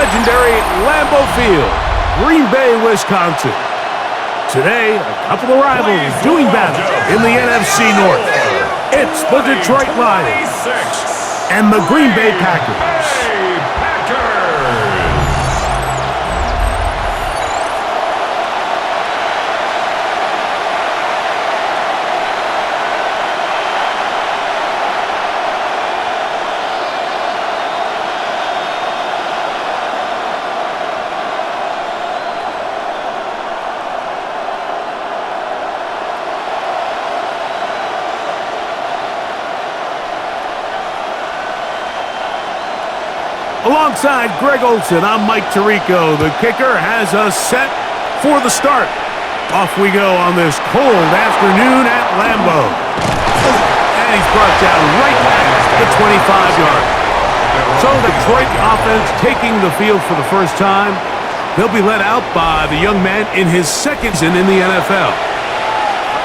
legendary Lambeau Field, Green Bay, Wisconsin. Today, a couple of rivals doing battle in the NFC North. It's the Detroit Lions and the Green Bay Packers. Alongside Greg Olson, I'm Mike Tirico. The kicker has us set for the start. Off we go on this cold afternoon at Lambeau. And he's brought down right at the 25-yard. So Detroit offense taking the field for the first time. They'll be led out by the young man in his second season in the NFL.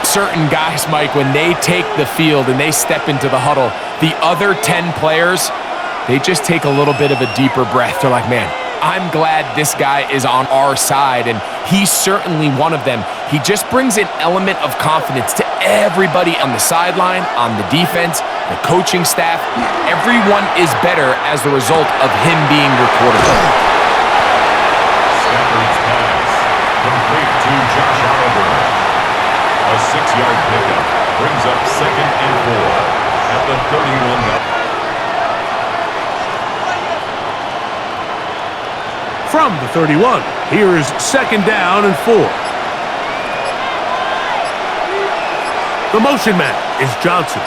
Certain guys, Mike, when they take the field and they step into the huddle, the other 10 players, they just take a little bit of a deeper breath. They're like, man, I'm glad this guy is on our side, and he's certainly one of them. He just brings an element of confidence to everybody on the sideline, on the defense, the coaching staff. Everyone is better as the result of him being recorded. Stafford's pass, complete to Josh Oliver. A 6-yard pickup brings up 2nd and 4 at the 31-yard. From the 31, here's 2nd down and 4. The motion man is Johnson.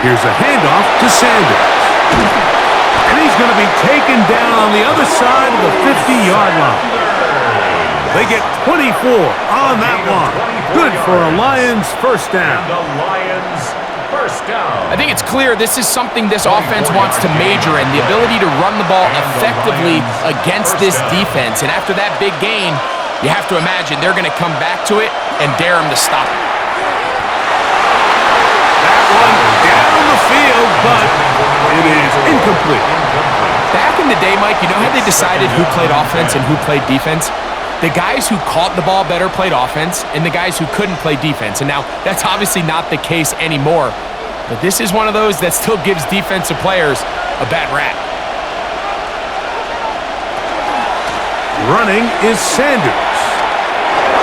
Here's a handoff to Sanders. And he's going to be taken down on the other side of the 50-yard line. They get 24 on that one. Good for a Lions first down. And the Lions first down. I think it's clear this is something this offense wants to major in, the ability to run the ball effectively against this defense. And after that big gain, you have to imagine they're going to come back to it and dare him to stop it. That one down the field, but it is incomplete. Back in the day, Mike, you know how they decided who played offense and who played defense? The guys who caught the ball better played offense, and the guys who couldn't play defense. And now, that's obviously not the case anymore. But this is one of those that still gives defensive players a bad rap. Running is Sanders.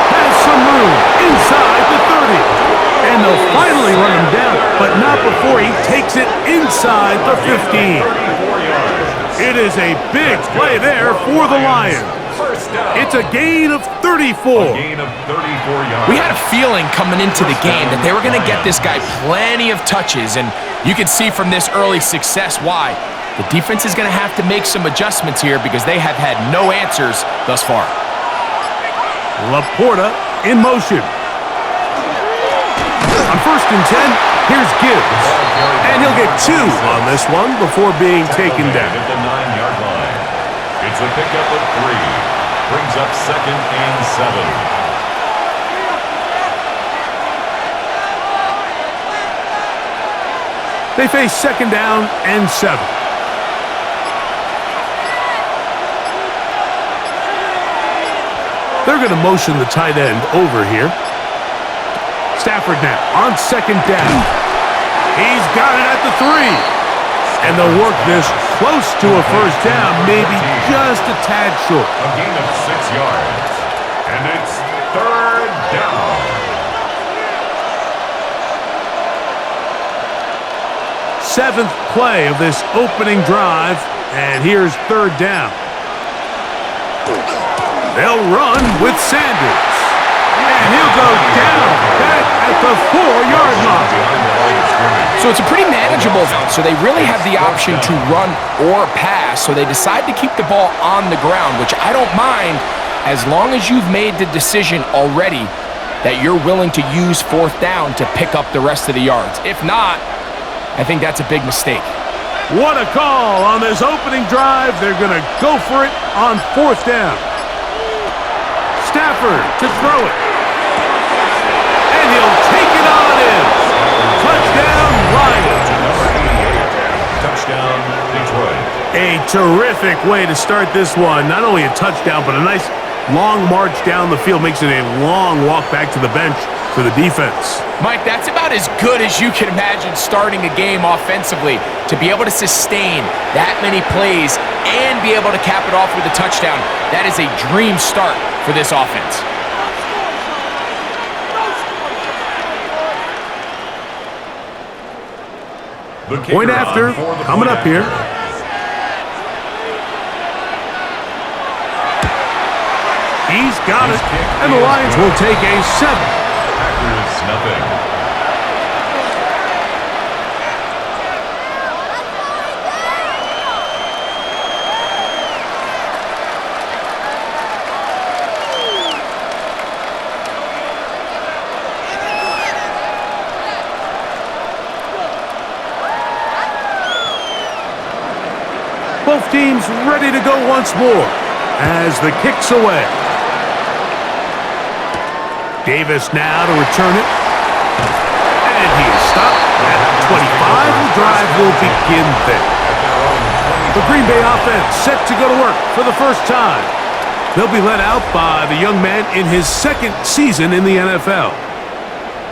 Has some room inside the 30. And they'll finally run him down, but not before he takes it inside the 15. It is a big play there for the Lions. It's a gain of 34. We had a feeling coming into the game that they were going to get this guy plenty of touches, and you can see from this early success why. The defense is going to have to make some adjustments here because they have had no answers thus far. Laporta in motion. On 1st and 10, here's Gibbs. And he'll get 2 on this one before being taken down. At the 9-yard line. It's a pickup of 3. Brings up 2nd and 7. They face 2nd down and 7. They're going to motion the tight end over here. Stafford now on 2nd down. He's got it at the 3. And they'll work this close to a first down, maybe just a tad short. A gain of 6 yards. And it's 3rd down. Seventh play of this opening drive, and here's 3rd down. They'll run with Sanders. And he'll go down back at the 4-yard line. So it's a pretty manageable zone, so they really have the option to run or pass, so they decide to keep the ball on the ground, which I don't mind as long as you've made the decision already that you're willing to use 4th down to pick up the rest of the yards. If not, I think that's a big mistake. What a call on this opening drive. They're going to go for it on 4th down. Stafford to throw it. And he'll take it on in. Touchdown, Lions. Touchdown, Detroit. terrific way to start this one. Not only a touchdown, but a nice long march down the field. Makes it a long walk back to the bench for the defense. Mike, that's about as good as you can imagine starting a game offensively. To be able to sustain that many plays and be able to cap it off with a touchdown, that is a dream start for this offense. Point after, coming up here. He's got it, and the Lions will take a 7. Packers, nothing. Both teams ready to go once more as the kick's away. Davis now to return it. And he is stopped at 25. The drive will begin there. The Green Bay offense set to go to work for the first time. They'll be led out by the young man in his second season in the NFL.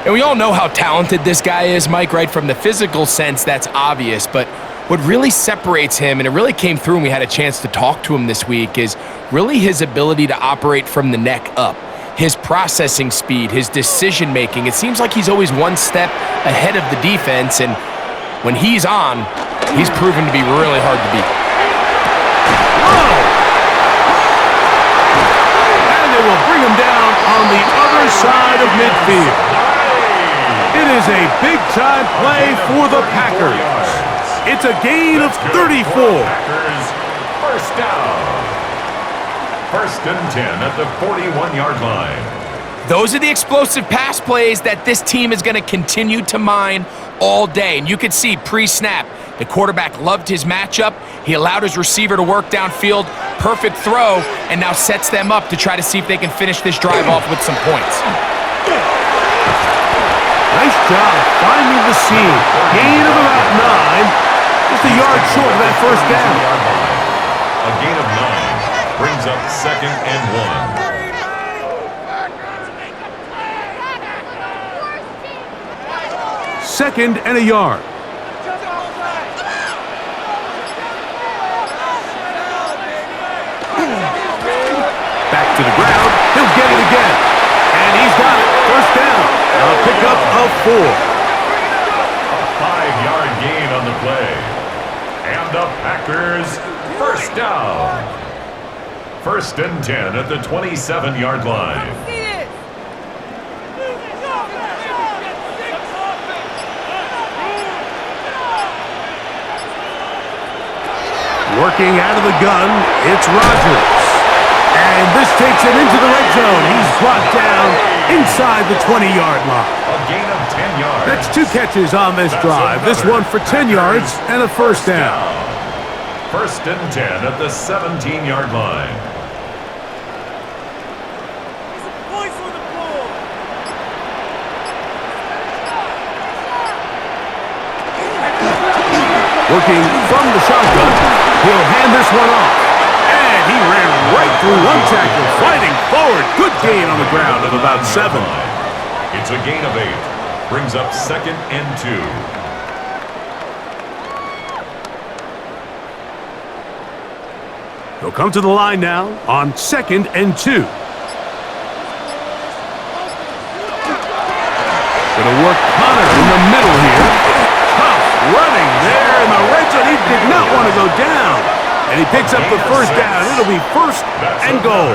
And we all know how talented this guy is, Mike, right? From the physical sense, that's obvious. But what really separates him, and it really came through when we had a chance to talk to him this week, is really his ability to operate from the neck up. His processing speed, his decision-making. It seems like he's always one step ahead of the defense, and when he's on, he's proven to be really hard to beat. Oh! And they will bring him down on the other side of midfield. It is a big-time play for the Packers. It's a gain of 34. Packers, first down. First and 10 at the 41-yard line. Those are the explosive pass plays that this team is going to continue to mine all day. And you could see pre-snap, the quarterback loved his matchup. He allowed his receiver to work downfield. Perfect throw, and now sets them up to try to see if they can finish this drive off with some points. Nice job finding the seam. Gain of about 9. Just a yard short of that first down. A gain of 9 brings up second and 1. Second and a yard. Back to the ground. He'll get it again. And he's got it. First down. A pickup of 4. A 5-yard gain on the play. And the Packers, first down. First and 10 at the 27-yard line. Working out of the gun, it's Rodgers. And this takes him into the red zone. He's brought down inside the 20-yard line. A gain of 10 yards. That's 2 catches on this drive. This one for 10 yards and a first down. First and 10 at the 17-yard line. Working from the shotgun, he'll hand this one off. And he ran right through one tackle, fighting forward. Good gain on the ground of about 7. It's a gain of 8. Brings up second and 2. They'll come to the line now on second and 2. Gonna work Connor in the middle here. Tough running there in the red zone. He did not want to go down. And he picks up the first down. It'll be first and goal.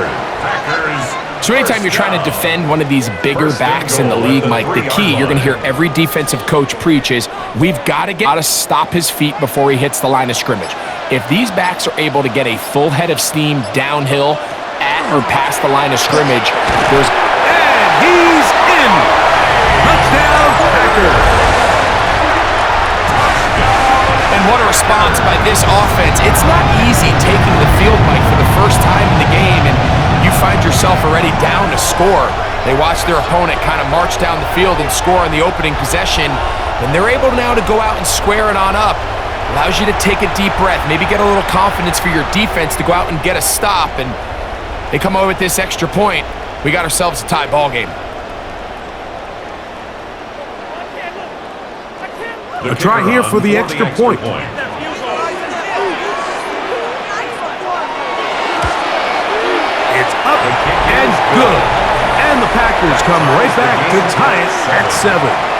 So anytime you're trying to defend one of these bigger backs in the league, Mike, the key you're going to hear every defensive coach preach is we've got to stop his feet before he hits the line of scrimmage. If these backs are able to get a full head of steam downhill at or past the line of scrimmage, there's... And he's in! Touchdown, Packers! And what a response by this offense. It's not easy taking the field, Mike, for the first time in the game, and you find yourself already down to score. They watch their opponent kind of march down the field and score on the opening possession, and they're able now to go out and square it on up. allows you to take a deep breath, maybe get a little confidence for your defense to go out and get a stop, and they come away with this extra point. We got ourselves a tie ball game. A try here for the extra point. It's up and good. And the Packers come right back to tie it at 7.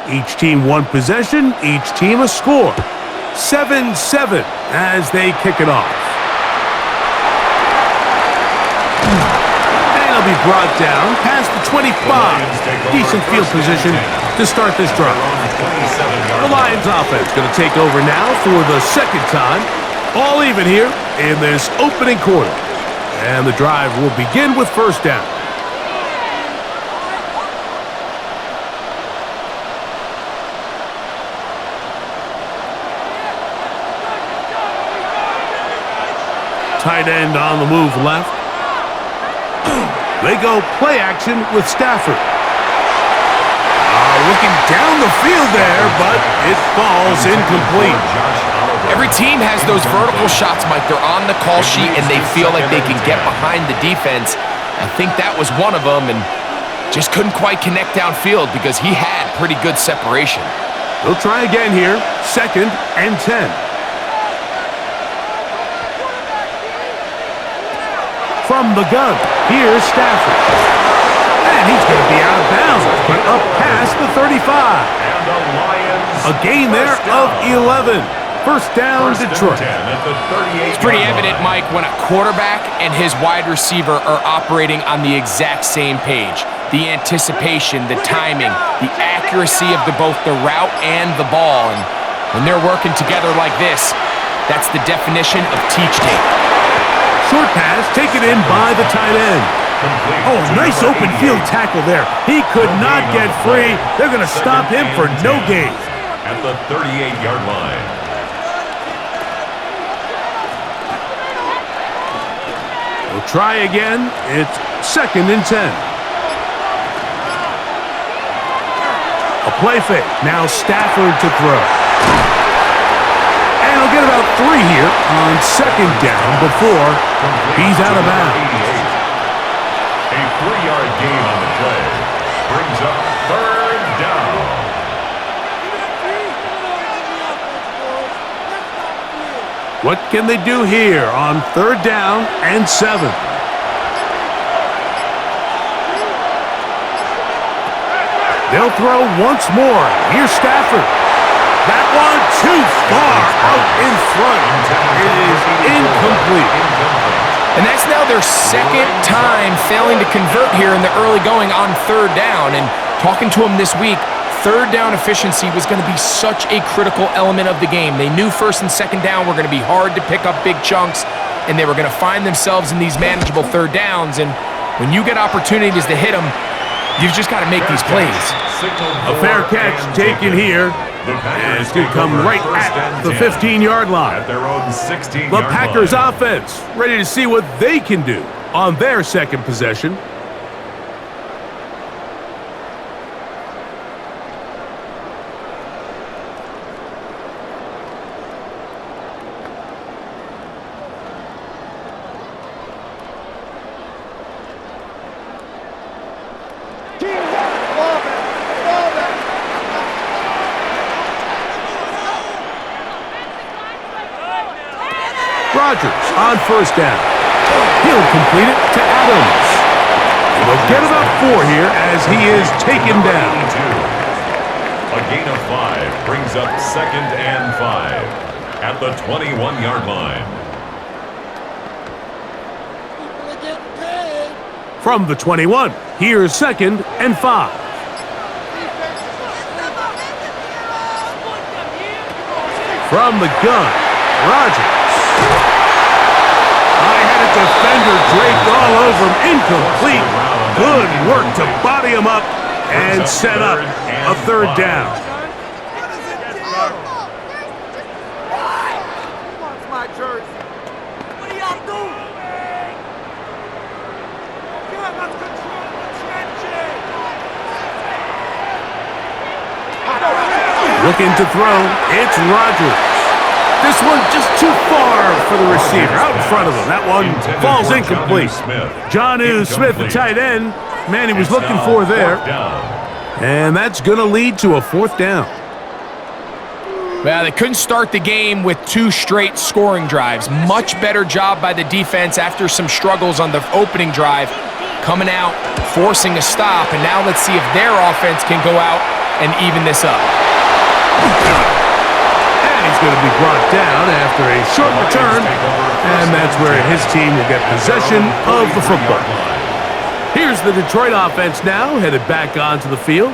Each team one possession, each team a score. 7-7 as they kick it off. And it'll be brought down past the 25. Decent field position to start this drive. The Lions offense going to take over now for the second time. All even here in this opening quarter. And the drive will begin with first down. Tight end on the move left. They go play action with Stafford. Looking down the field there, but it falls incomplete. Every team has those vertical shots, Mike. They're on the call sheet, and they feel like they can get behind the defense. I think that was one of them, and just couldn't quite connect downfield because he had pretty good separation. They'll try again here. 2nd and 10. From the gun, here's Stafford. And he's going to be out of bounds, but up past the 35. And the Lions. A gain there of 11. First down, Detroit. It's pretty evident, Mike, when a quarterback and his wide receiver are operating on the exact same page. The anticipation, the timing, the accuracy of both the route and the ball. And when they're working together like this, that's the definition of teach tape. Short pass taken in by the tight end. Oh, nice open field tackle there. He could not get free. They're going to stop him for no gain. At the 38-yard line. We'll try again. It's 2nd and 10. A play fake. Now Stafford to throw. And he'll get about 3 here on 2nd down before he's out of bounds. A 3-yard gain on the play brings up 3rd down. What can they do here on 3rd down and 7? They'll throw once more. Here's Stafford. That one too far out in front. It is incomplete. And that's now their 2nd time failing to convert here in the early going on 3rd down. And talking to them this week, 3rd down efficiency was going to be such a critical element of the game. They knew 1st and 2nd down were going to be hard to pick up big chunks, and they were going to find themselves in these manageable 3rd downs. And when you get opportunities to hit them, you've just got to make these plays. A fair catch taken here. And it's going to come right at the 15-yard line. At their own 16-yard The Packers line. offense ready to see what they can do on their 2nd possession. Rodgers on 1st down. He'll complete it to Adams. They'll get about 4 here as he is taken down. A gain of 5 brings up 2nd and 5 at the 21-yard line. From the 21, here's 2nd and 5. From the gun, Rodgers. I had a defender draped all over him. Incomplete. Good work to body him up and set up a third down. Looking to throw, it's Rodgers. This one just too far for the receiver, out in front of him. That one falls incomplete. Jonnu Smith, the tight end, man, he was looking for there. And that's going to lead to a fourth down. Well, they couldn't start the game with 2 straight scoring drives. Much better job by the defense after some struggles on the opening drive. Coming out, forcing a stop, and now let's see if their offense can go out and even this up. And he's going to be brought down after a short return, and that's where his team will get possession of the football. Here's the Detroit offense now, headed back onto the field.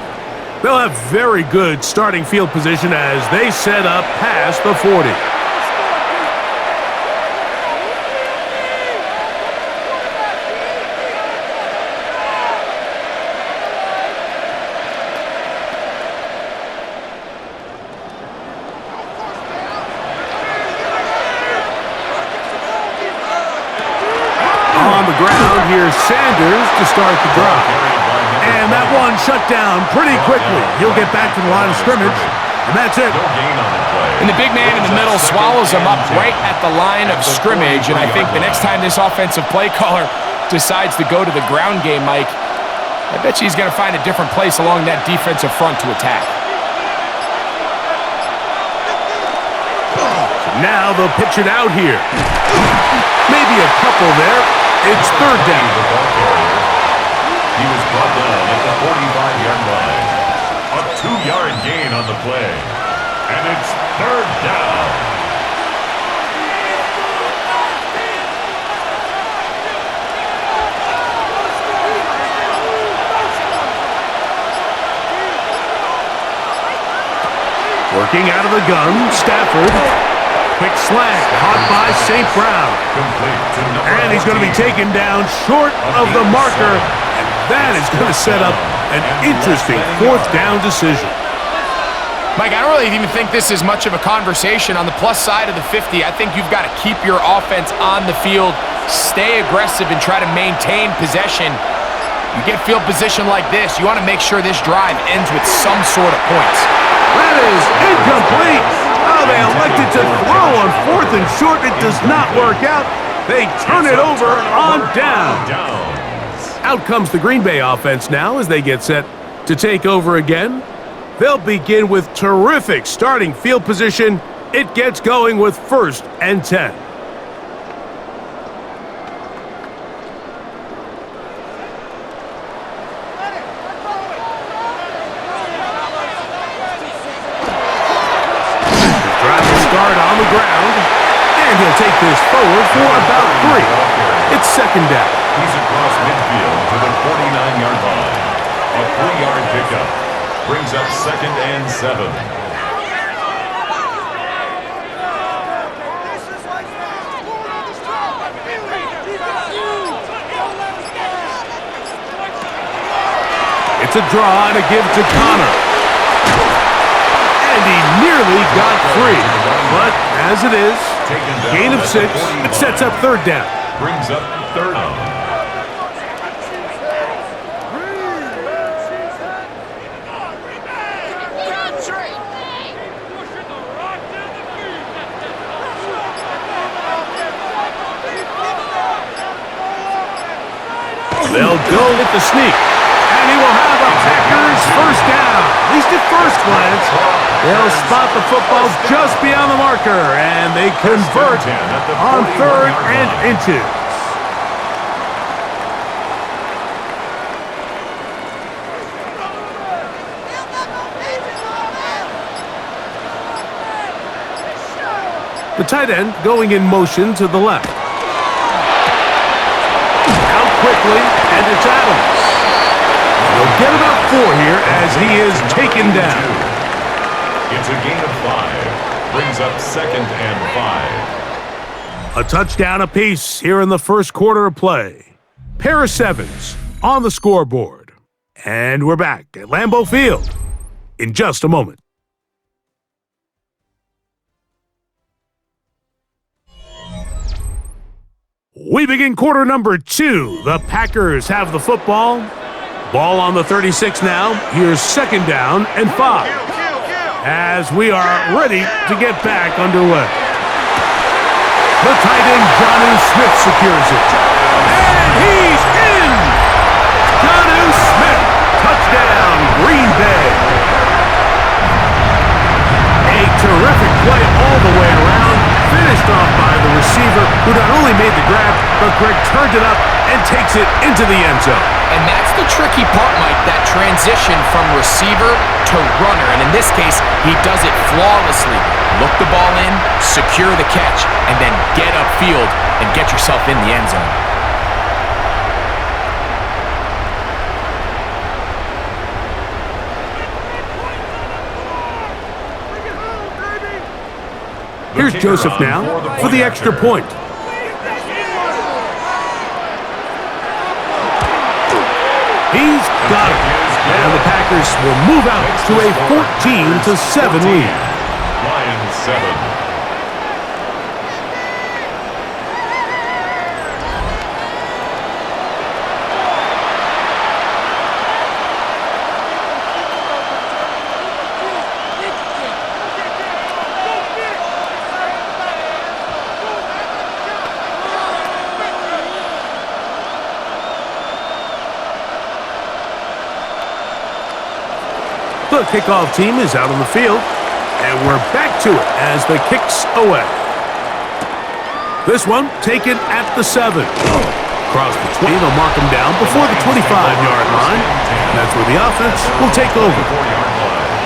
They'll have very good starting field position as they set up past the 40. On the ground, here's Sanders to start the drive. And that one shut down pretty quickly. He'll get back to the line of scrimmage, and that's it. And the big man in the middle swallows him up right at the line of scrimmage, and I think the next time this offensive play caller decides to go to the ground game, Mike, I bet you he's going to find a different place along that defensive front to attack. Now they'll pitch it out here. Maybe a couple there. It's third down. He was brought down at the 45-yard line. A 2-yard gain on the play. And it's third down. Working out of the gun, Stafford. Quick slant, caught by St. Brown. And he's going to be taken down short of the marker. And that is going to set up an interesting fourth down decision. Mike, I don't really even think this is much of a conversation. On the plus side of the 50, I think you've got to keep your offense on the field, stay aggressive, and try to maintain possession. You get field position like this, you want to make sure this drive ends with some sort of points. That is incomplete. Oh, they elected to throw on fourth and short. It does not work out. They turn it over on down. Out comes the Green Bay offense now as they get set to take over again. They'll begin with terrific starting field position. It gets going with 1st and 10. On the ground, and he'll take this forward for about 3. It's second down. He's across midfield to the 49-yard line. A 3-yard pickup brings up 2nd and 7. It's a draw and a give to Connor. And he nearly got free. But as it is, gain of 6, it sets up third down. Brings up third down. They'll go with the sneak. And he will have a Packers first down. At least at first glance. They'll spot the football just beyond the marker, and they convert on 3rd and inches. The tight end going in motion to the left. Out quickly, and it's Adams. They'll get about 4 here as he is taken down. It's a gain of 5. Brings up 2nd and 5. A touchdown apiece here in the first quarter of play. Pair of sevens on the scoreboard. And we're back at Lambeau Field in just a moment. We begin quarter number 2. The Packers have the football. Ball on the 36 now. Here's 2nd down and 5. As we are ready to get back underway. The tight end, Jonnu Smith, secures it. And he's in! Jonnu Smith, touchdown, Green Bay. A terrific play all the way around. Finished off by the receiver, who not only made the grab, but Greg turned it up and takes it into the end zone. And that's the tricky part, Mike, that transition from receiver to runner. And in this case, he does it flawlessly. Look the ball in, secure the catch, and then get upfield and get yourself in the end zone. Here's Joseph now for the extra point. He's got it. And the Packers will move out to a 14-7 lead. Lions 7. The kickoff team is out on the field, and we're back to it as the kick's away. This one taken at the 7. Across the 20, they'll mark him down before the 25-yard line. That's where the offense will take over.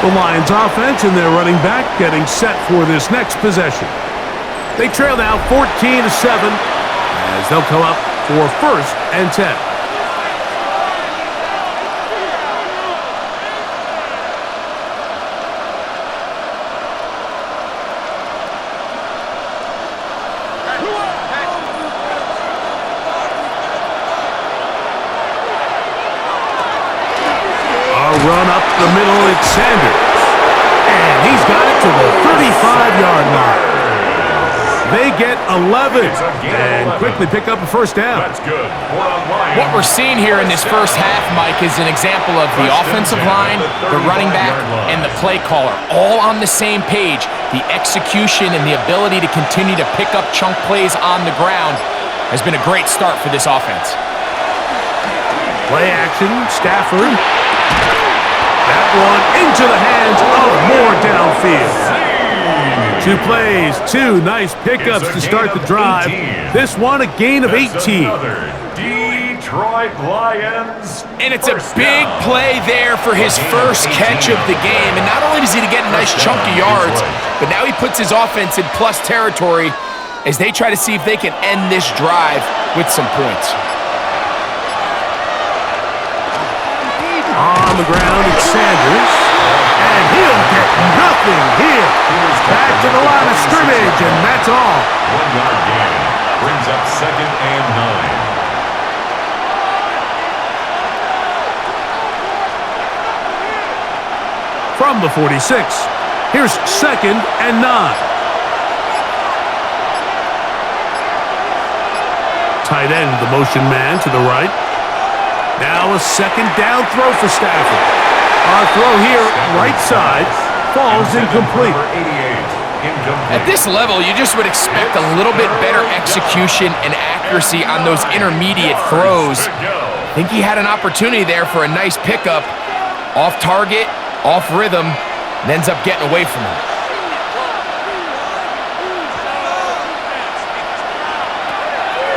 The Lions offense and their running back getting set for this next possession. They trail now 14-7 as they'll come up for 1st and 10. Run up the middle, it's Sanders. And he's got it to the 35-yard line. They get 11 and quickly pick up a 1st down. That's good. What we're seeing here in this first half, Mike, is an example of the offensive line, the running back, and the play caller all on the same page. The execution and the ability to continue to pick up chunk plays on the ground has been a great start for this offense. Play action, Stafford. That one into the hands of Moore downfield. 2 plays, 2 nice pickups to start the drive. 18. This one a gain of 18. Detroit Lions. And it's a big play there for his first catch of the game. And not only does he get a nice chunk of yards, but now he puts his offense in plus territory as they try to see if they can end this drive with some points. On the ground, it's Sanders. And he'll get nothing here. Back to the line of scrimmage, and that's all. 1-yard gain. Brings up 2nd and 9. From the 46, here's 2nd and 9. Tight end, the motion man to the right. Now a 2nd down throw for Stafford. Our throw here, right side, falls incomplete. At this level, you just would expect a little bit better execution and accuracy on those intermediate throws. I think he had an opportunity there for a nice pickup. Off target, off rhythm, and ends up getting away from him.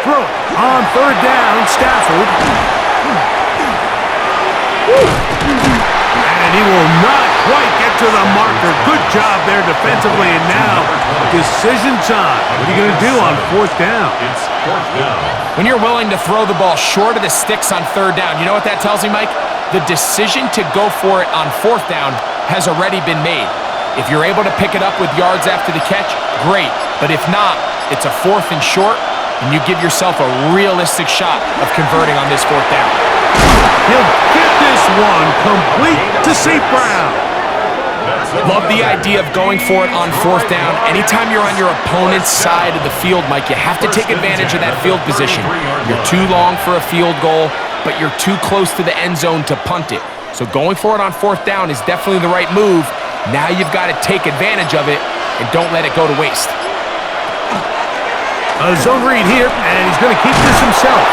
Throw on 3rd down, Stafford. And he will not quite get to the marker. Good job there defensively, and now decision time. What are you going to do on 4th down? It's 4th down. When you're willing to throw the ball short of the sticks on 3rd down, you know what that tells me, Mike? The decision to go for it on 4th down has already been made. If you're able to pick it up with yards after the catch, great. But if not, it's a 4th and short, and you give yourself a realistic shot of converting on this 4th down. He'll get this one complete to St. Brown. Love the idea of going for it on 4th down. Anytime you're on your opponent's side of the field, Mike, you have to take advantage of that field position. You're too long for a field goal, but you're too close to the end zone to punt it. So going for it on 4th down is definitely the right move. Now you've got to take advantage of it and don't let it go to waste. A zone read here, and he's going to keep this himself.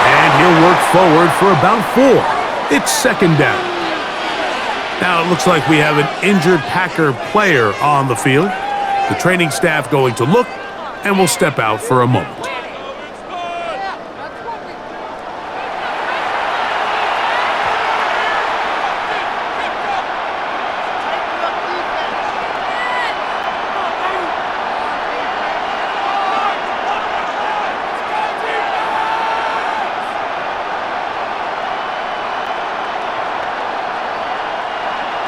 And he'll work forward for about 4. It's 2nd down. Now it looks like we have an injured Packer player on the field. The training staff going to look, and will step out for a moment.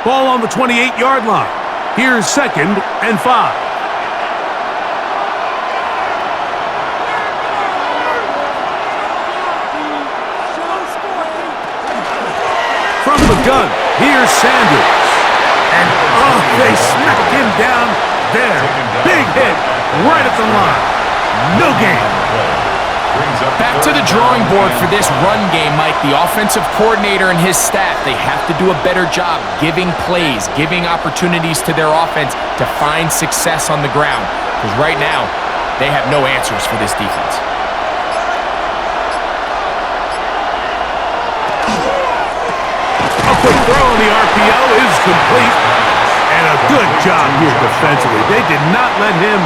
Ball on the 28-yard line. Here's 2nd and 5. From the gun, here's Sanders. And they smacked him down there. Big hit right at the line. No gain. Back to the drawing board for this run game, Mike. The offensive coordinator and his staff, they have to do a better job giving plays, giving opportunities to their offense to find success on the ground. Because right now, they have no answers for this defense. A quick throw on the RPO is complete. And a good job here defensively. They did not let him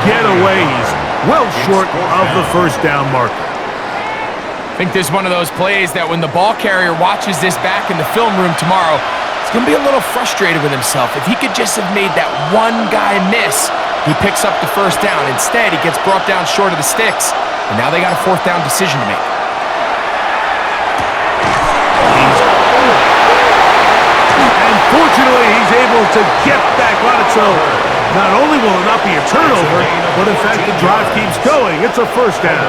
get away. He's well short of the 1st down marker. I think this is one of those plays that when the ball carrier watches this back in the film room tomorrow, he's going to be a little frustrated with himself. If he could just have made that one guy miss, he picks up the 1st down. Instead, he gets brought down short of the sticks, and now they got a 4th down decision to make. And fortunately, he's able to get back on it, so not only will it not be a turnover, but in fact the drive keeps going. It's a 1st down.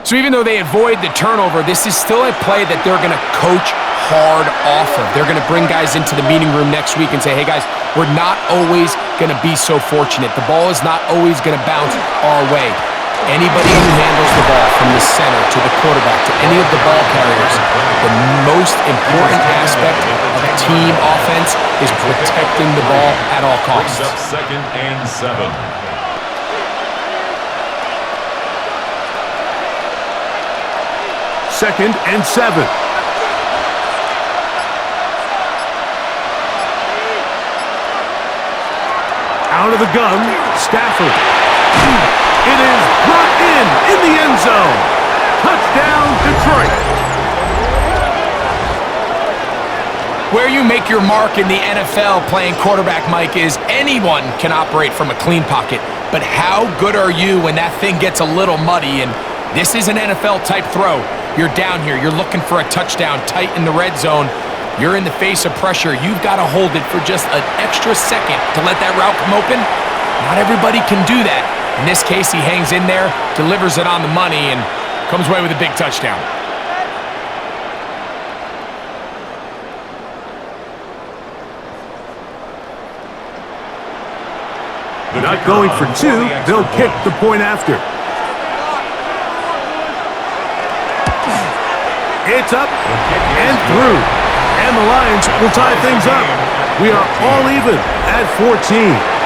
So even though they avoid the turnover, this is still a play that they're going to coach hard off of. They're going to bring guys into the meeting room next week and say, hey guys, we're not always going to be so fortunate. The ball is not always going to bounce our way. Anybody who handles the ball from the center to the quarterback to any of the ball carriers, the most important aspect of a team offense is protecting the ball at all costs. 2nd and 7. 2nd and 7. Out of the gun, Stafford. It is brought in the end zone. Touchdown, Detroit. Where you make your mark in the NFL playing quarterback, Mike, is anyone can operate from a clean pocket. But how good are you when that thing gets a little muddy? And this is an NFL-type throw. You're down here. You're looking for a touchdown tight in the red zone. You're in the face of pressure. You've got to hold it for just an extra second to let that route come open. Not everybody can do that. In this case, he hangs in there, delivers it on the money, and comes away with a big touchdown. Not going for 2. They'll kick the point after. It's up and through. And the Lions will tie things up. We are all even at 14.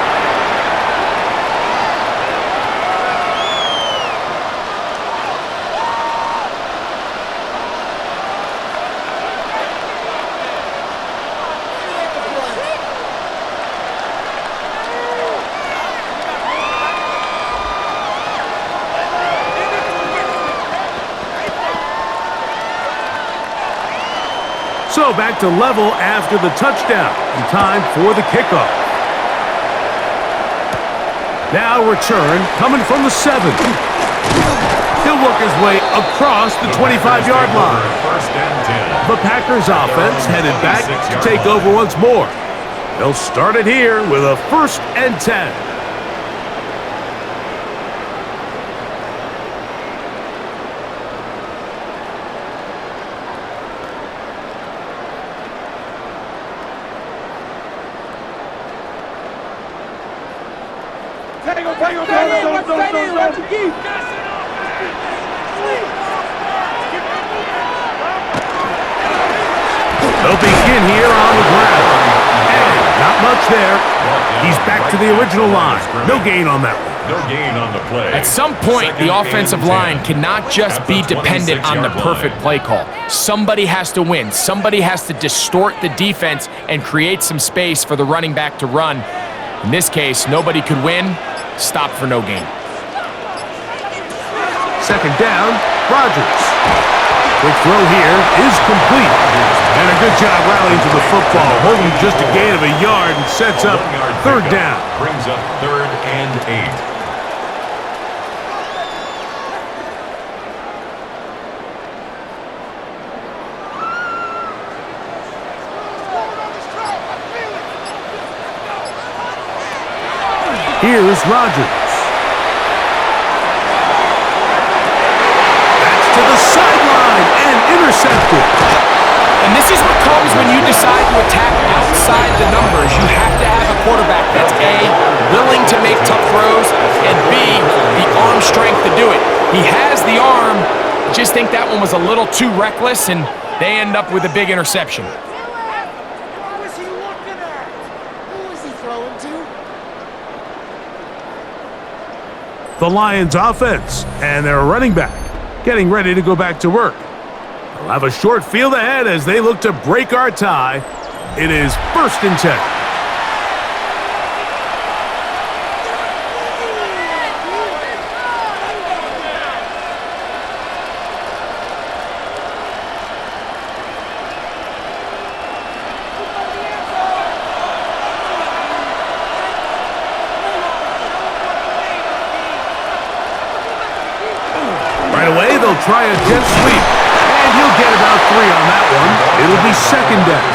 So back to level after the touchdown. And time for the kickoff. Now return coming from the 7. He'll work his way across the 25-yard line. First and 10. The Packers offense headed back to take over once more. They'll start it here with a 1st and 10. They'll begin here on the ground. And not much there. He's back to the original line. No gain on that one. No gain on the play. At some point, the offensive line cannot just be dependent on the perfect play call. Somebody has to win. Somebody has to distort the defense and create some space for the running back to run. In this case, nobody could win. Stop for no gain. 2nd down, Rodgers. Quick throw here is complete. And a good job rallying to the football, holding just a gain of a yard and sets up 3rd down. Brings up 3rd and 8. Here's Rodgers. That's to the sideline and intercepted. And this is what comes when you decide to attack outside the numbers. You have to have a quarterback that's A, willing to make tough throws, and B, the arm strength to do it. He has the arm. I just think that one was a little too reckless, and they end up with a big interception. What was he looking at? Who was he throwing to? The Lions offense and their running back getting ready to go back to work. They'll have a short field ahead as they look to break our tie. It is 1st and 10. Right away, they'll try a jet sweep. And he'll get about 3 on that one. It'll be 2nd down.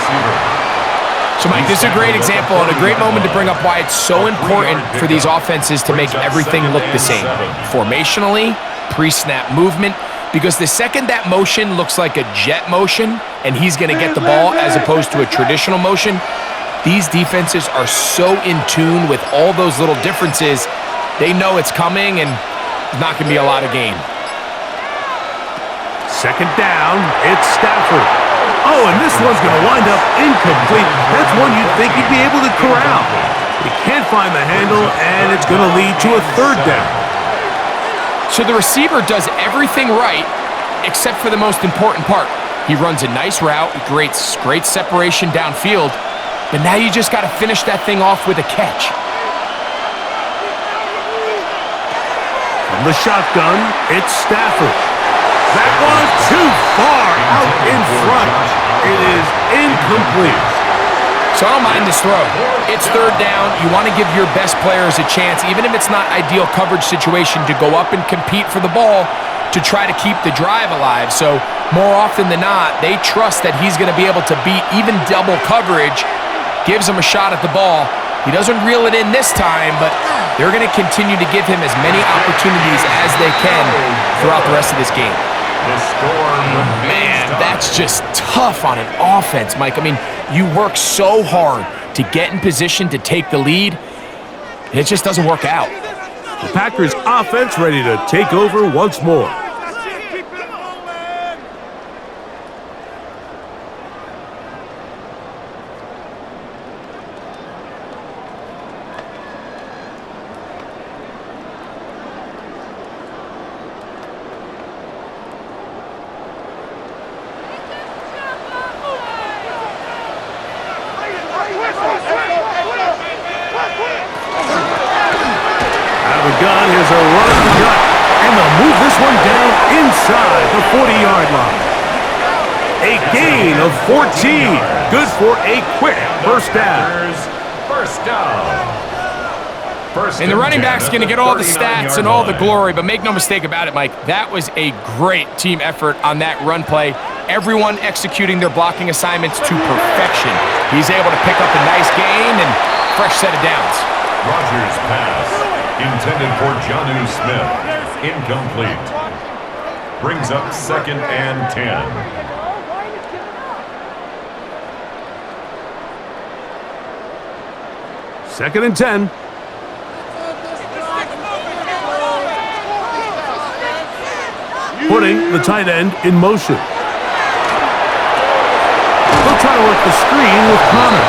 So, Mike, this is a great example and a great moment to bring up why it's so important for these offenses to make everything look the same. Formationally, pre-snap movement, because the second that motion looks like a jet motion and he's going to get the ball as opposed to a traditional motion, these defenses are so in tune with all those little differences. They know it's coming and there's not going to be a lot of gain. 2nd down, it's Stafford. Oh, and this one's going to wind up incomplete. That's one you'd think he'd be able to corral. He can't find the handle, and it's going to lead to a 3rd down. So the receiver does everything right except for the most important part. He runs a nice route, great separation downfield, but now you just got to finish that thing off with a catch. From the shotgun, it's Stafford. That one too far out in front. It is incomplete. So I don't mind this throw. It's 3rd down. You want to give your best players a chance, even if it's not ideal coverage situation, to go up and compete for the ball to try to keep the drive alive. So more often than not, they trust that he's going to be able to beat even double coverage, gives him a shot at the ball. He doesn't reel it in this time, but they're going to continue to give him as many opportunities as they can throughout the rest of this game. Man, that's just tough on an offense, Mike. I mean, you work so hard to get in position to take the lead, and it just doesn't work out. The Packers offense ready to take over once more. Gun, here's a run in the gut, and they'll move this one down inside the 40-yard line. A gain of 14, good for a quick 1st down. First down. First And the running back's going to get all the 39 stats yard and all the line. glory, but make no mistake about it, Mike, that was a great team effort on that run play. Everyone executing their blocking assignments to perfection. He's able to pick up a nice gain and fresh set of downs. Rogers' pass, intended for Jonnu Smith, incomplete. Brings up 2nd and 10. Second and 10. Putting the tight end in motion. They'll try to work the screen with Connor.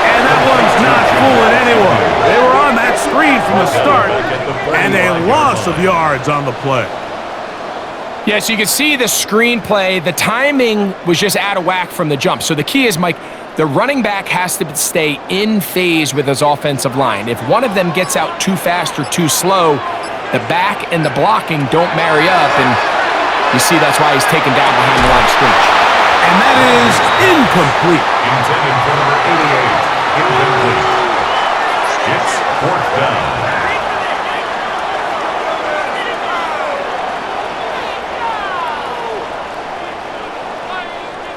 And that one's not fooling anyone. They were on that screen from the start, and a loss of yards on the play. Yeah, so you can see the screenplay. The timing was just out of whack from the jump. So the key is, Mike, the running back has to stay in phase with his offensive line. If one of them gets out too fast or too slow, the back and the blocking don't marry up, and you see that's why he's taken down behind the line of scrimmage. And that is incomplete. Intended for number 88, incomplete. It's 4th down.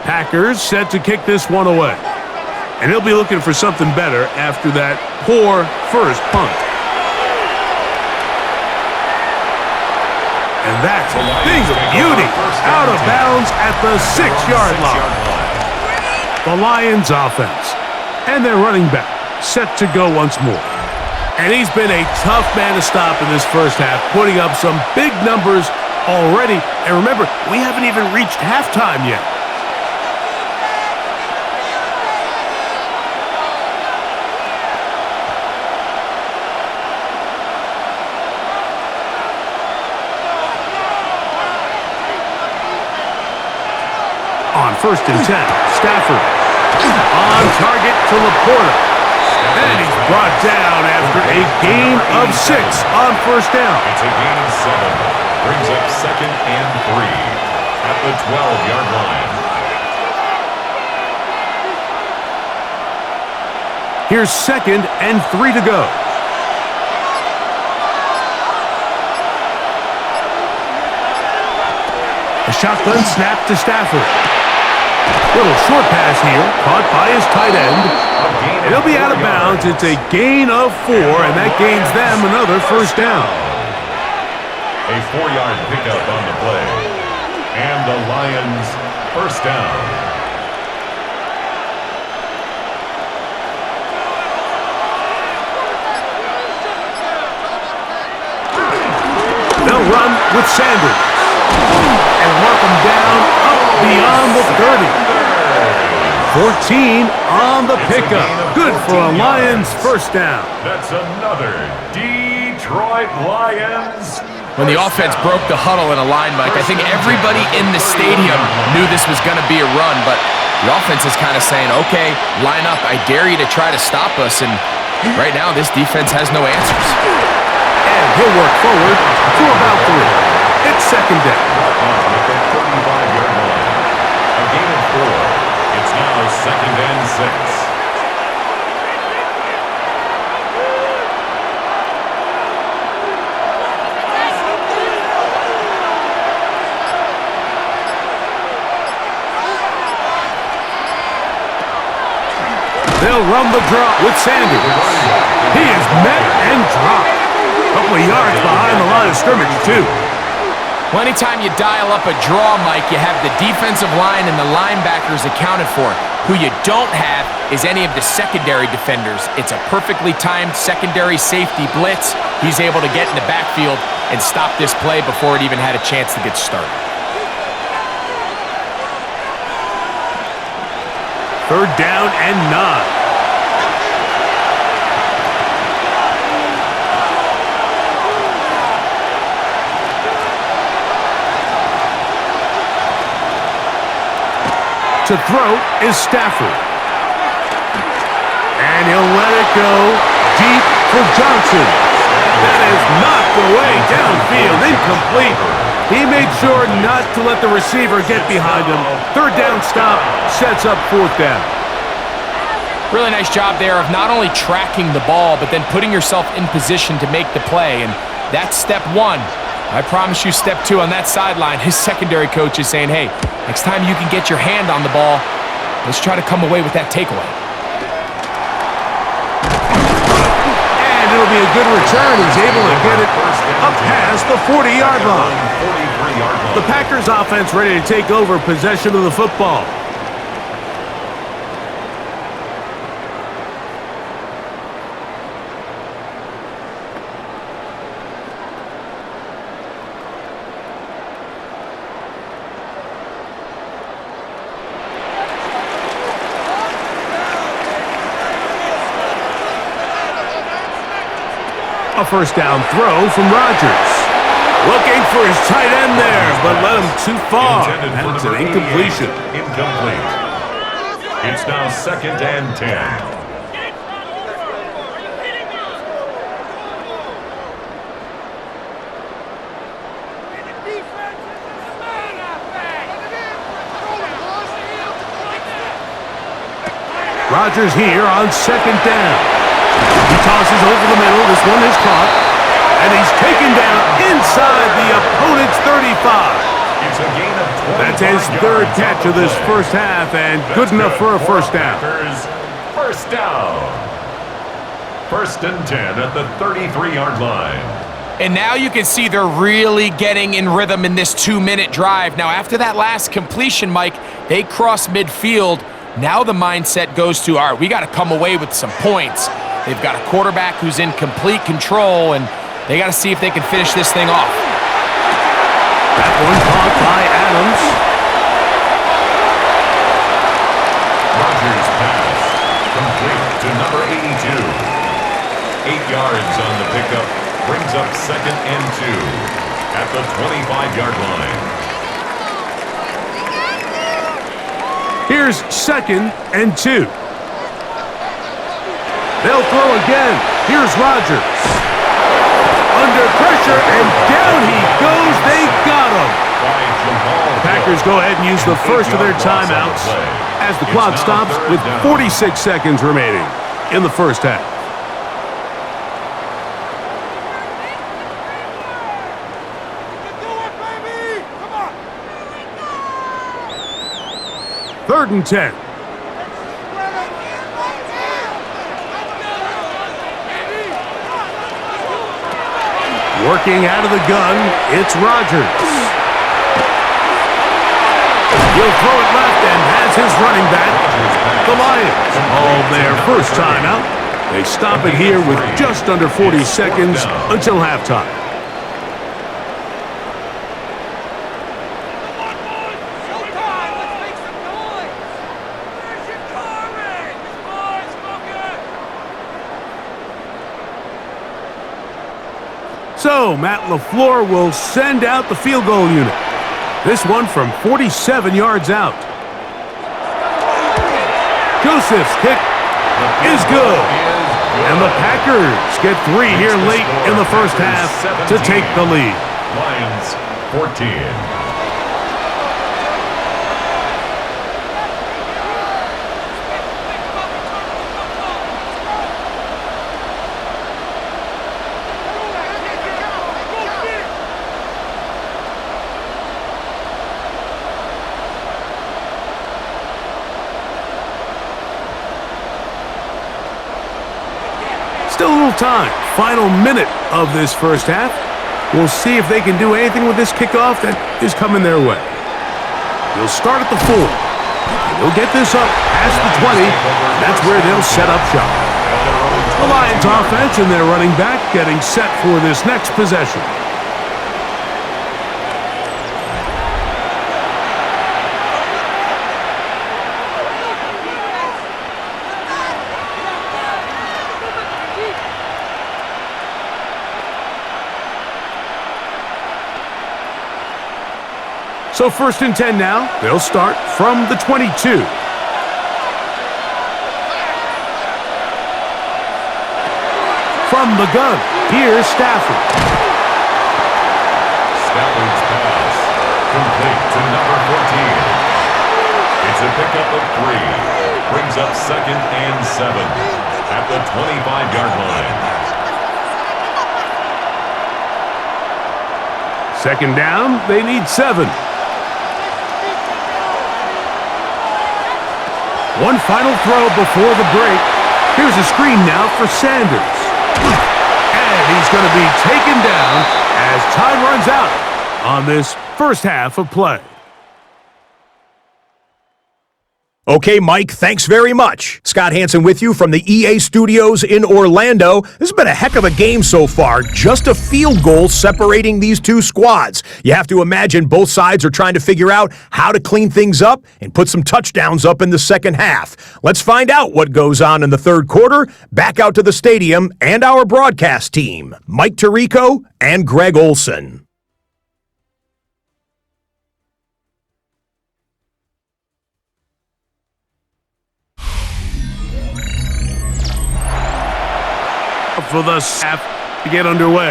Packers set to kick this one away. And he'll be looking for something better after that poor first punt. And that's a thing of beauty. Out of bounds at the 6-yard line. The Lions offense. And their running back set to go once more. And he's been a tough man to stop in this first half, putting up some big numbers already. And remember, we haven't even reached halftime yet. On 1st and 10, Stafford on target to Laporta. And he's brought down after a gain of 6 on 1st down. It's a gain of 7. Brings up 2nd and 3 at the 12-yard line. Here's 2nd and 3 to go. A shotgun snap to Stafford. Little short pass here, caught by his tight end. He'll be out of bounds. It's a gain of 4, and that gains them another 1st down. A 4-yard pickup on the play. And the Lions 1st down. They'll run with Sanders. And work him down up beyond the 30. 14 on the pickup. Good for a Lions 1st down. That's another Detroit Lions. When the offense broke the huddle in a line, Mike, I think everybody in the stadium knew this was going to be a run, but the offense is kind of saying, okay, line up. I dare you to try to stop us, and right now this defense has no answers. And he'll work forward to about 3. It's 2nd down. At the 35-yard line. A gain of 4. It's now 2nd and 6. They'll run the draw with Sanders. He is met and dropped. A couple of yards behind the line of scrimmage, too. Well, anytime you dial up a draw, Mike, you have the defensive line and the linebackers accounted for. Who you don't have is any of the secondary defenders. It's a perfectly timed secondary safety blitz. He's able to get in the backfield and stop this play before it even had a chance to get started. 3rd down and 9. To throw is Stafford. And he'll let it go deep for Johnson. That is knocked away downfield, incomplete. He made sure not to let the receiver get behind him. 3rd down stop sets up 4th down. Really nice job there of not only tracking the ball, but then putting yourself in position to make the play. And that's step one. I promise you step two on that sideline. His secondary coach is saying, hey, next time you can get your hand on the ball, let's try to come away with that takeaway. And it'll be a good return. He's able to get it up past the 40-yard line. The Packers offense ready to take over possession of the football. A first down throw from Rodgers. Looking for his tight end there, but led him too far. That's an incompletion. Incomplete. It's now 2nd and 10. Rodgers here on 2nd down. He tosses over the middle. This one is caught. And he's taken down inside the opponent's 35. It's a gain of 25 That's his third catch of this first half, and good enough for a first down. First down. 1st and 10 at the 33-yard line. And now you can see they're really getting in rhythm in this 2-minute drive. Now, after that last completion, Mike, they cross midfield. Now the mindset goes to, all right, we got to come away with some points. They've got a quarterback who's in complete control, and they got to see if they can finish this thing off. That one caught by Adams. Rodgers pass. Complete to number 82. 8 yards on the pickup. Brings up 2nd and 2 at the 25-yard line. Here's 2nd and 2. They'll throw again. Here's Rodgers. Under pressure, and down he goes. They got him. The Packers go ahead and use the first of their timeouts as the clock stops with 46 seconds remaining in the first half. Third and 10. Working out of the gun, it's Rodgers. He'll throw it left and has his running back, the Lions. All their first time out. They stop it here with just under 40 seconds until halftime. So, Matt LaFleur will send out the field goal unit. This one from 47 yards out. Joseph's kick is good. And the Packers get 3 here late in the first half to take the lead. Lions 14. Still a little time. Final minute of this first half. We'll see if they can do anything with this kickoff that is coming their way. They'll start at the 4. They'll get this up past the 20. That's where they'll set up shop. The Lions offense and their running back getting set for this next possession. So 1st and 10 now. They'll start from the 22. From the gun, here's Stafford. Stafford's pass complete to number 14. It's a pickup of 3. Brings up 2nd and 7 at the 25-yard line. 2nd down, they need 7. One final throw before the break. Here's a screen now for Sanders. And he's going to be taken down as time runs out on this first half of play. Okay, Mike, thanks very much. Scott Hansen with you from the EA Studios in Orlando. This has been a heck of a game so far. Just a field goal separating these two squads. You have to imagine both sides are trying to figure out how to clean things up and put some touchdowns up in the second half. Let's find out what goes on in the third quarter. Back out to the stadium and our broadcast team, Mike Tirico and Greg Olson. For the half to get underway.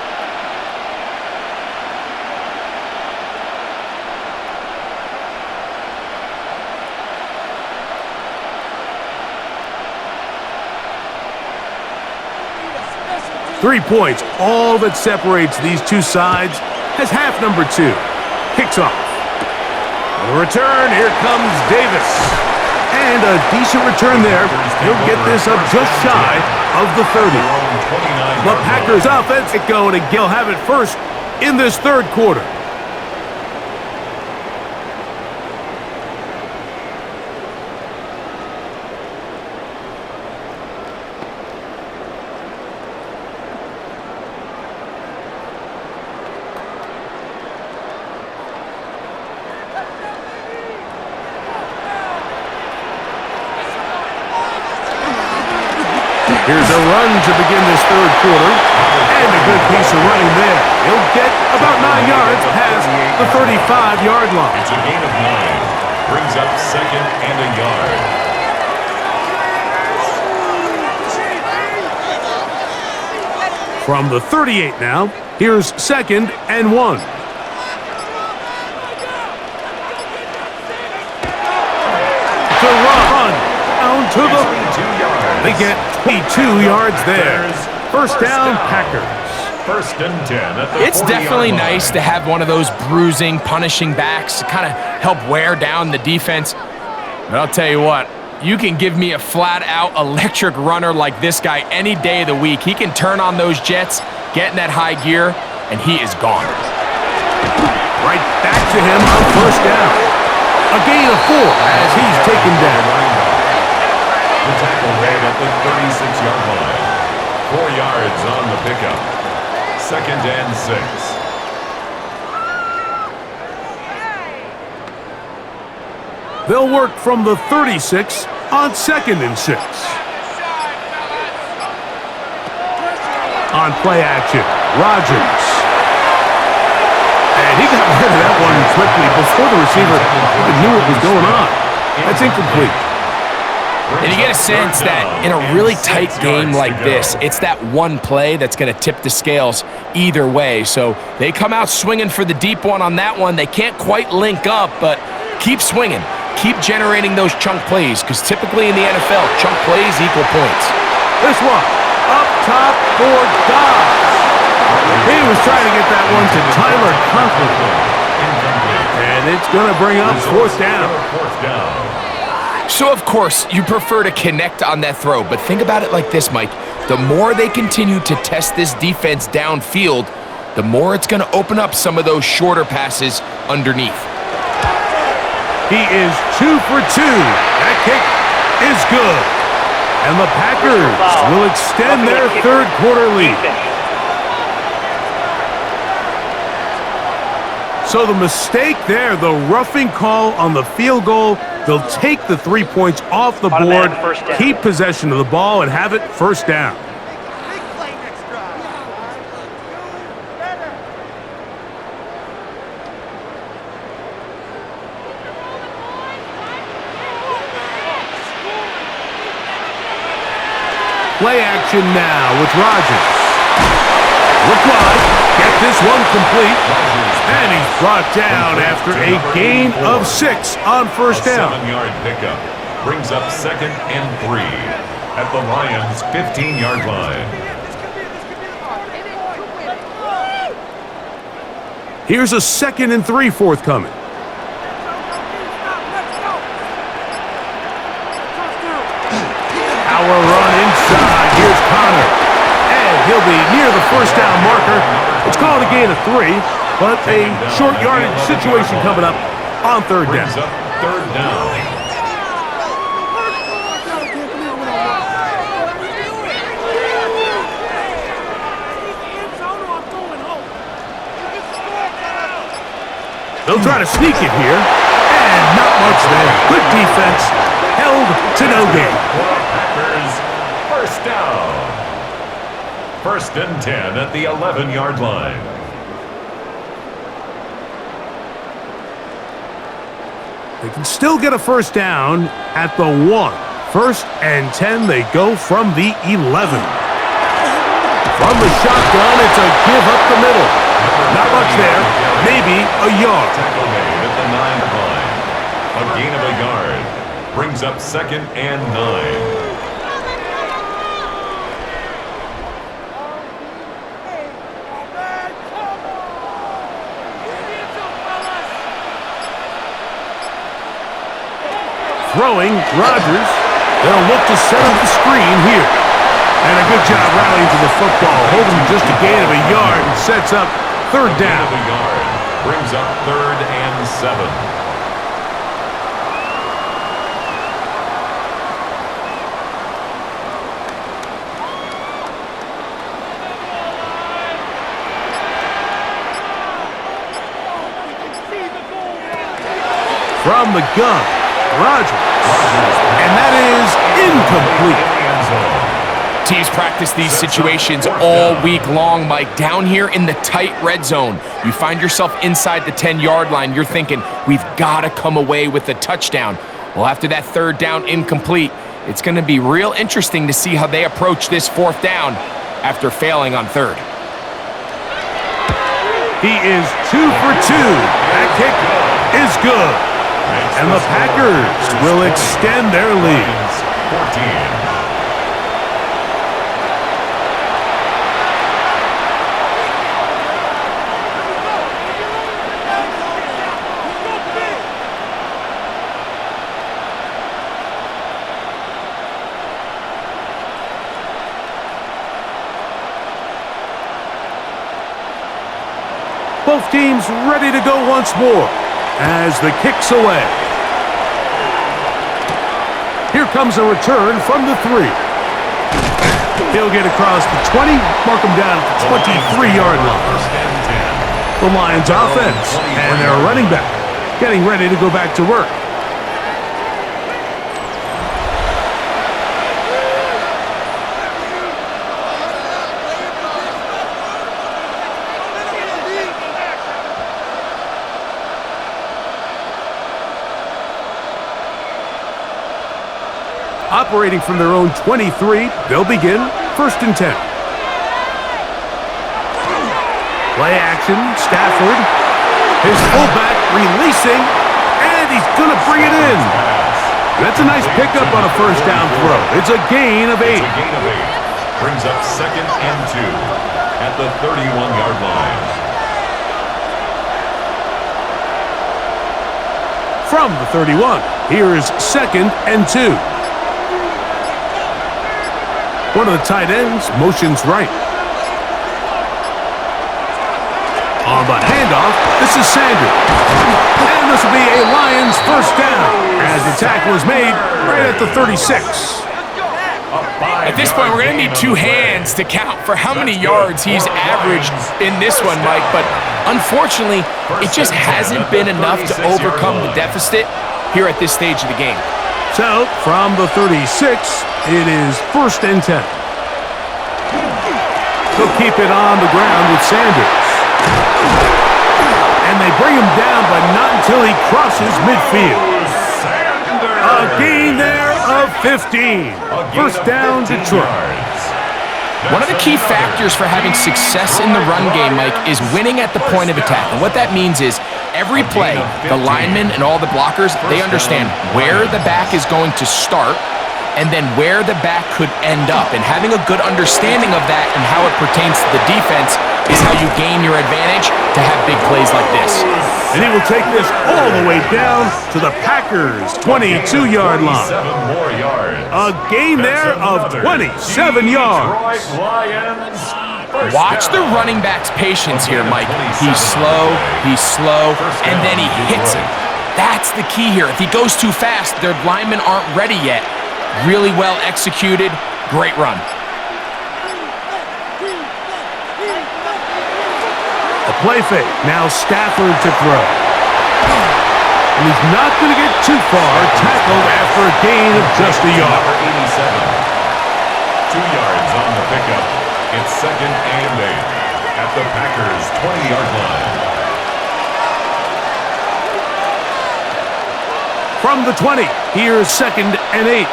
Three points, all that separates these two sides, as half number 2 kicks off. On the return, here comes Davis. And a decent return there. He'll get this up just shy of the 30. The Packers offense get going, and they'll have it first in this third quarter. Here's a run to begin this third quarter, and a good piece of running there. He'll get about 9 yards past the 35-yard line. It's a gain of 9. Brings up 2nd and a yard. From the 38 now, here's 2nd and 1. To run down to the... They get 22 yards there. First down, Packers. 1st and 10 at the It's definitely nice to have one of those bruising, punishing backs to kind of help wear down the defense. But I'll tell you what, you can give me a flat-out electric runner like this guy any day of the week. He can turn on those jets, get in that high gear, and he is gone. Right back to him on first down. A gain of 4 as he's taken down. The tackle made at the 36-yard line. 4 yards on the pickup. 2nd and 6. They'll work from the 36 on 2nd and 6. On play action, Rodgers. And he got rid of that one quickly before the receiver even knew what was going on. That's incomplete. And you get a sense that in a really tight game like this, it's that one play that's going to tip the scales either way. So they come out swinging for the deep one on that one. They can't quite link up, but keep swinging. Keep generating those chunk plays, because typically in the NFL, chunk plays equal points. This one, up top for Dobbs. He was trying to get that one to Tyler Conklin. And it's going to bring up 4th down. So, of course, you prefer to connect on that throw, but think about it like this, Mike. The more they continue to test this defense downfield, the more it's going to open up some of those shorter passes underneath. He is 2 for 2. That kick is good. And the Packers will extend their third quarter lead. So the mistake there, the roughing call on the field goal, they'll take the 3 points off the board, keep possession of the ball, and have it first down. Play action now with Rodgers. Look wide. Get this one complete. And he's brought down after a gain of 6 on first down. 7-yard pickup brings up 2nd and 3 at the Lions' 15-yard line. Here's a 2nd and 3 forthcoming. Power run inside. Here's Connor. And he'll be near the first down marker. It's called a gain of 3, but a short yardage situation coming up on third down. Brings up 3rd down. They'll try to sneak it here, and not much there. Good defense, held to no gain. Packers, first down. 1st and 10 at the 11-yard line. They can still get a first down at the 1. 1st and 10, they go from the 11. From the shotgun, it's a give up the middle. Not much there, maybe a yard. Tackle made at the 9 line. A gain of a yard brings up 2nd and 9. Throwing, Rodgers. They'll look to set up the screen here. And a good job rallying to the football. Holding just a gain of a yard and sets up third down. A yard brings up 3rd and 7. From the gun, Rodgers. And that is incomplete. Teams practice these situations all week long, Mike. Down here in the tight red zone, you find yourself inside the 10-yard line. You're thinking, we've got to come away with a touchdown. Well, after that third down incomplete, it's going to be real interesting to see how they approach this 4th down after failing on 3rd. He is 2 for 2. That kick is good. And the Packers will extend their lead. 14. Both teams ready to go once more as the kick's away. Here comes a return from the 3. He'll get across the 20, mark him down at the 23-yard line. The Lions offense and their running back getting ready to go back to work. Operating from their own 23, they'll begin 1st and 10. Play action, Stafford. His fullback releasing, and he's going to bring it in. That's a nice pickup on a first down throw. It's a gain of 8. It's a gain of 8. Brings up 2nd and 2 at the 31-yard line. From the 31, here is 2nd and 2. One of the tight ends motions right. On the handoff, this is Sanders. And this will be a Lions first down as the tackle is made right at the 36. At this point, we're going to need 2 hands to count for how many yards he's averaged in this one, Mike. But unfortunately, it just hasn't been enough to overcome the deficit here at this stage of the game. So, from the 36, it is 1st and 10. He'll keep it on the ground with Sanders. And they bring him down, but not until he crosses midfield. A gain there of 15. First down, Detroit. One of the key factors for having success in the run game, Mike, is winning at the point of attack. And what that means is every play, the linemen and all the blockers, they understand where the back is going to start and then where the back could end up. And having a good understanding of that and how it pertains to the defense is how you gain your advantage to have big plays like this. And he will take this all the way down to the Packers' 22-yard line. A gain there of 27 yards. Watch the running back's patience here, Mike. He's slow, and then he hits it. That's the key here. If he goes too fast, their linemen aren't ready yet. Really well executed, great run. A play fake. Now Stafford to throw. And he's not going to get too far. Tackled after a gain of just a yard. Number 87. 2 yards on the pickup. It's 2nd and 8 at the Packers' 20-yard line. From the 20, here's 2nd and 8.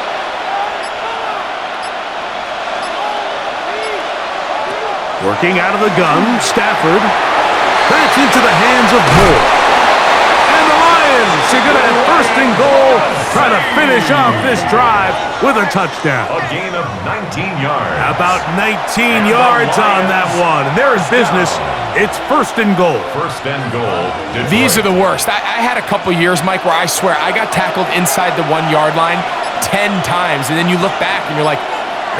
Working out of the gun, Stafford. That's into the hands of Moore. And the Lions are going to have 1st and goal, try to finish off this drive with a touchdown. A gain of 19 yards. About 19 yards on that one. And they're in business. It's 1st and goal. 1st and goal. Detroit. These are the worst. I had a couple years, Mike, where I swear I got tackled inside the 1-yard line 10 times. And then you look back and you're like,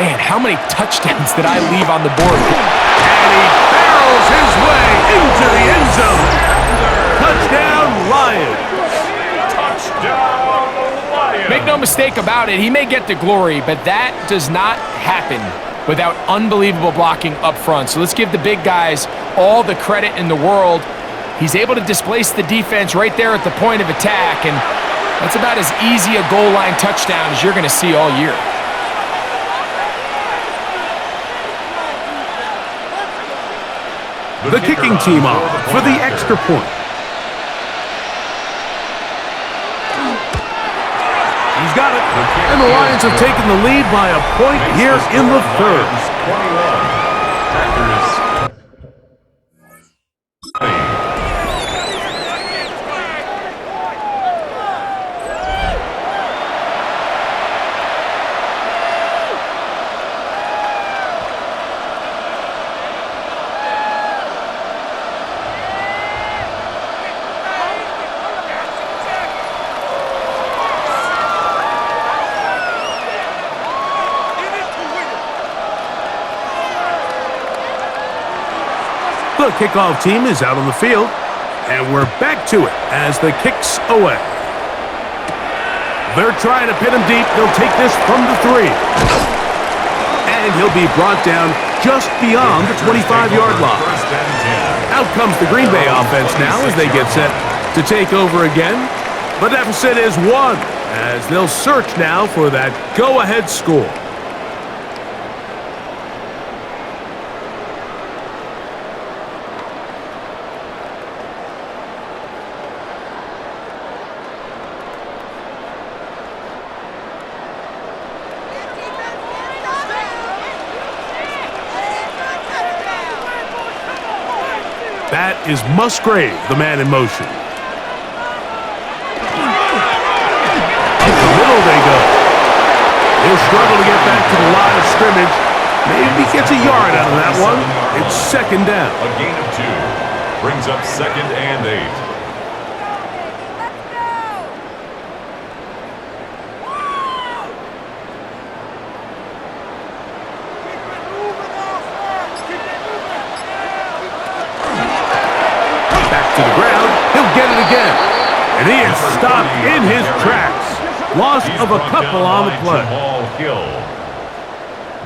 man, how many touchdowns did I leave on the board? And he barrels his way into the end zone. Touchdown, Lions. Touchdown, Lions. Make no mistake about it, he may get the glory, but that does not happen without unbelievable blocking up front. So let's give the big guys all the credit in the world. He's able to displace the defense right there at the point of attack, and that's about as easy a goal line touchdown as you're going to see all year. The kicking team on for the extra point. He's got it. And the Lions have taken the lead by a point here in the 3rd. 21. Packers 20. The kickoff team is out on the field, and we're back to it as the kick's away. They're trying to pin him deep. They'll take this from the 3. And he'll be brought down just beyond the 25-yard line. Out comes the Green Bay offense now as they get set to take over again. The deficit is 1 as they'll search now for that go-ahead score. That is Musgrave, the man in motion. Up the middle they go. He'll struggle to get back to the line of scrimmage. Maybe he gets a yard out of that one. It's 2nd down. A gain of 2 brings up 2nd and 8. To the ground, he'll get it again. And he is stopped in his tracks. Loss of a couple on the play.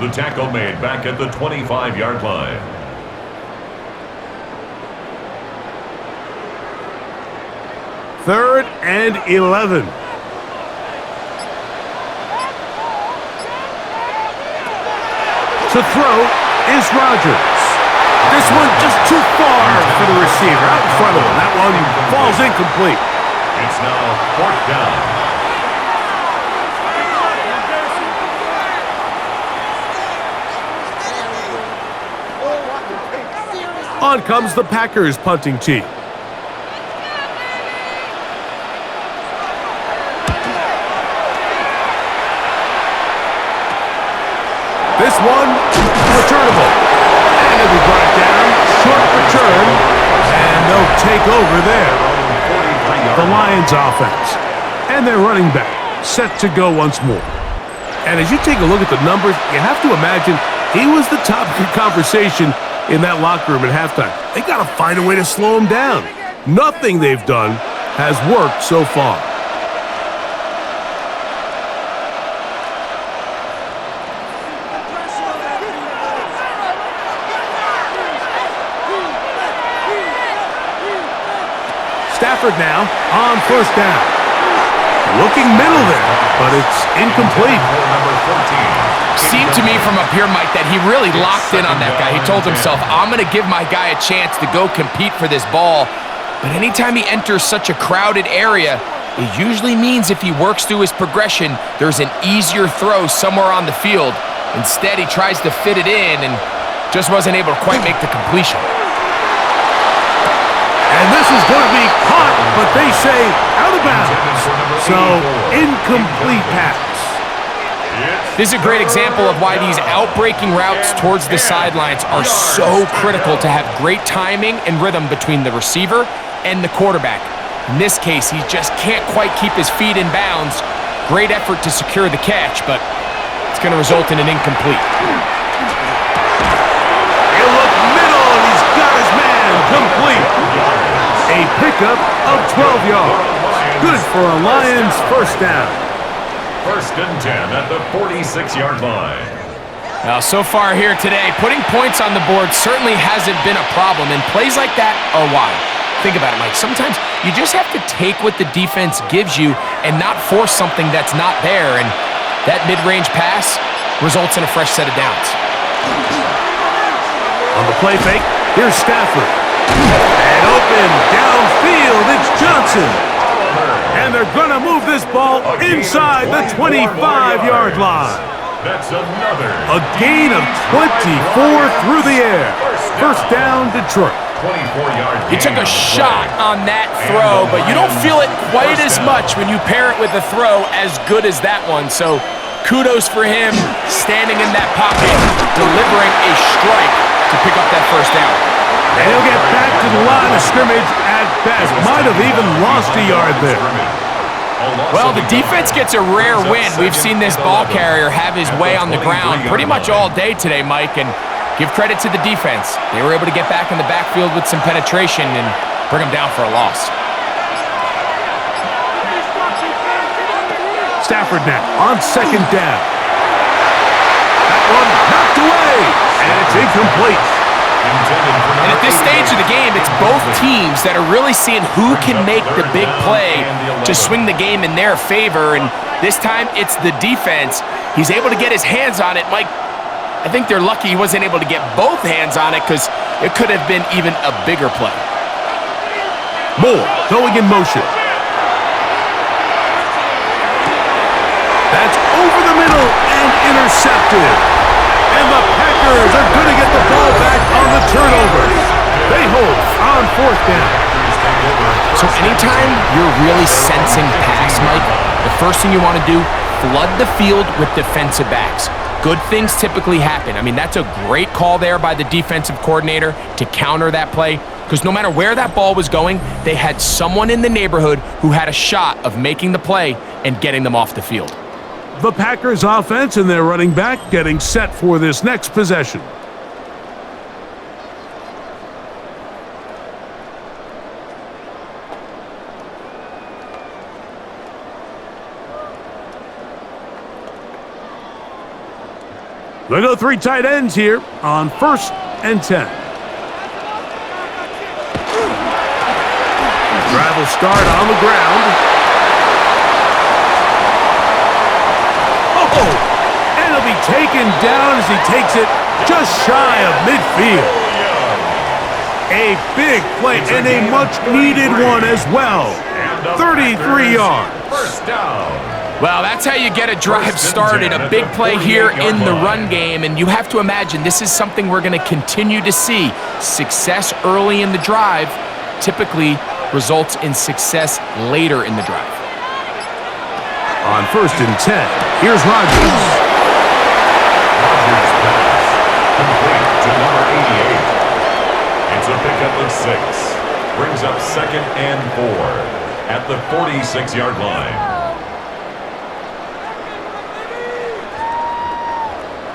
The tackle made back at the 25-yard line. Third and 11. To throw is Rodgers. This one just too far for the receiver, out in front of him. That one falls incomplete. It's now 4th down. On comes the Packers punting team. This one, returnable. And it'll be brought down. Short return. And they'll take over there. The Lions offense. And their running back set to go once more. And as you take a look at the numbers, you have to imagine he was the topic of conversation in that locker room at halftime. They got to find a way to slow him down. Nothing they've done has worked so far. Stafford now on first down. Looking middle there, but it's incomplete. Seemed to me from up here, Mike, that he really locked in on that guy. He told himself, I'm going to give my guy a chance to go compete for this ball. But anytime he enters such a crowded area, it usually means if he works through his progression, there's an easier throw somewhere on the field. Instead, he tries to fit it in and just wasn't able to quite make the completion. And this is going to be caught, but they say out of bounds. So, incomplete pass. This is a great example of why these out-breaking routes towards the sidelines are so critical to have great timing and rhythm between the receiver and the quarterback. In this case, he just can't quite keep his feet in bounds. Great effort to secure the catch, but it's going to result in an incomplete. He'll look middle, and he's got his man complete. A pickup of 12 yards. Good for a Lions first down. First and 10 at the 46-yard line. Now, so far here today, putting points on the board certainly hasn't been a problem, and plays like that are why. Think about it, Mike. Sometimes you just have to take what the defense gives you and not force something that's not there, and that mid-range pass results in a fresh set of downs. On the play fake, here's Stafford. And open downfield, it's Johnson. And they're going to move this ball inside the 25-yard line. That's another. A gain of 24 through the air. First down, Detroit. 24-yard. He took a shot on that throw, but you don't feel it quite as much when you pair it with a throw as good as that one. So kudos for him standing in that pocket, delivering a strike to pick up that first down. And he'll get back to the line of scrimmage at best. Might have even lost a yard there. Well, the defense gets a rare win. We've seen this ball carrier have his way on the ground pretty much all day today, Mike, and give credit to the defense. They were able to get back in the backfield with some penetration and bring them down for a loss. Stafford now on second down. That one knocked away, and it's incomplete. And at this stage of the game, it's both teams that are really seeing who can make the big play to swing the game in their favor, and this time it's the defense. He's able to get his hands on it. Mike, I think they're lucky he wasn't able to get both hands on it because it could have been even a bigger play. Moore going in motion. That's over the middle and intercepted. And the Packers are going to get the ball back on the turnover. They hold on fourth down. So anytime you're really sensing pass, Mike, the first thing you want to do, flood the field with defensive backs. Good things typically happen. I mean, that's a great call there by the defensive coordinator to counter that play, because no matter where that ball was going, they had someone in the neighborhood who had a shot of making the play and getting them off the field. The Packers offense and their running back getting set for this next possession. They go three tight ends here on first and 10. Drive will start on the ground. And he'll be taken down as he takes it just shy of midfield. A big play and a much-needed one as well. 33 yards. First down. Well, that's how you get a drive started. A big play here in the run game, and you have to imagine this is something we're going to continue to see. Success early in the drive typically results in success later in the drive. On 1st and 10, here's Rodgers. Rodgers pass. Complete to number 88. It's a pickup of 6. Brings up 2nd and 4 at the 46-yard line.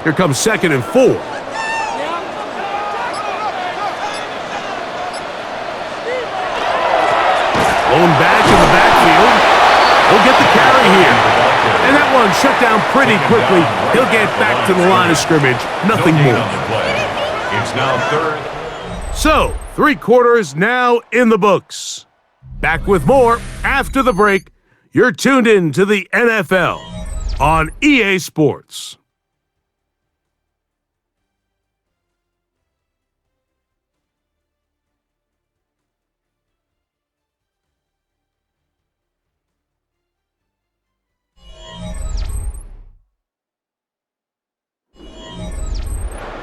Here comes 2nd and 4. Going back in the backfield. He'll get the carry here. And that one shut down pretty quickly. He'll get back to the line of scrimmage. Nothing more. It's now 3rd. So, 3 quarters now in the books. Back with more after the break. You're tuned in to the NFL on EA Sports.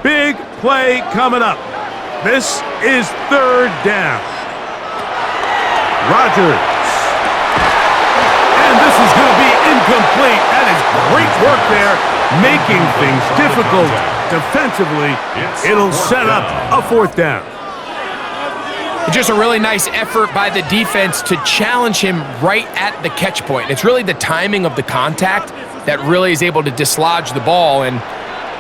Big play coming up. This is 3rd down. Rodgers. And this is going to be incomplete. That is great work there, making things difficult defensively. It'll set up a 4th down. Just a really nice effort by the defense to challenge him right at the catch point. It's really the timing of the contact that really is able to dislodge the ball, and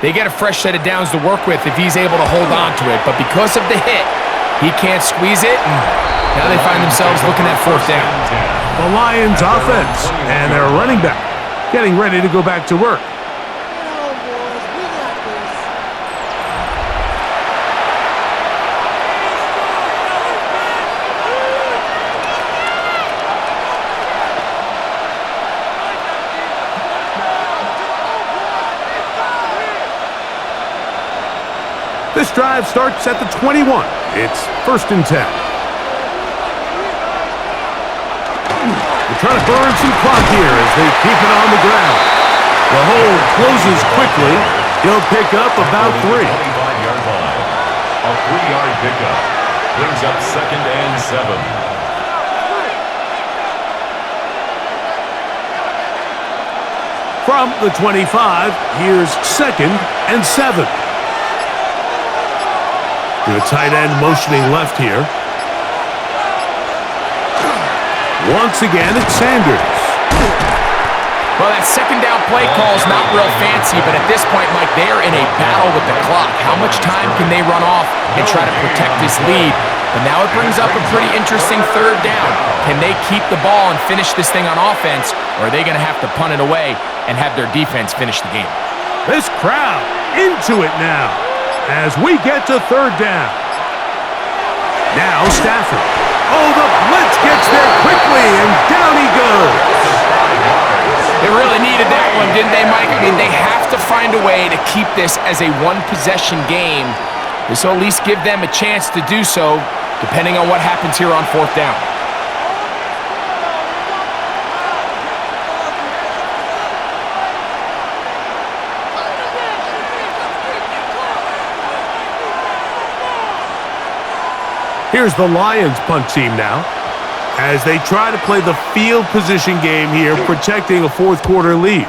they get a fresh set of downs to work with if he's able to hold on to it. But because of the hit, he can't squeeze it, and now they find themselves looking at 4th down. The Lions offense and their running back getting ready to go back to work. This drive starts at the 21. It's 1st and 10. They're trying to burn some clock here as they keep it on the ground. The hold closes quickly. He'll pick up about 3. 25-yard line. A 3-yard pickup. Brings up 2nd and 7. From the 25, here's 2nd and 7. The tight end motioning left here. Once again, it's Sanders. Well, that 2nd down play call is not real fancy, but at this point, Mike, they are in a battle with the clock. How much time can they run off and try to protect this lead? But now it brings up a pretty interesting 3rd down. Can they keep the ball and finish this thing on offense, or are they going to have to punt it away and have their defense finish the game? This crowd into it now as we get to 3rd down. Now Stafford. Oh, the blitz gets there quickly, and down he goes. They really needed that one, didn't they, Mike? I mean, they have to find a way to keep this as a one-possession game. This will at least give them a chance to do so, depending on what happens here on 4th down. Here's the Lions punt team now as they try to play the field position game here, protecting a 4th quarter lead.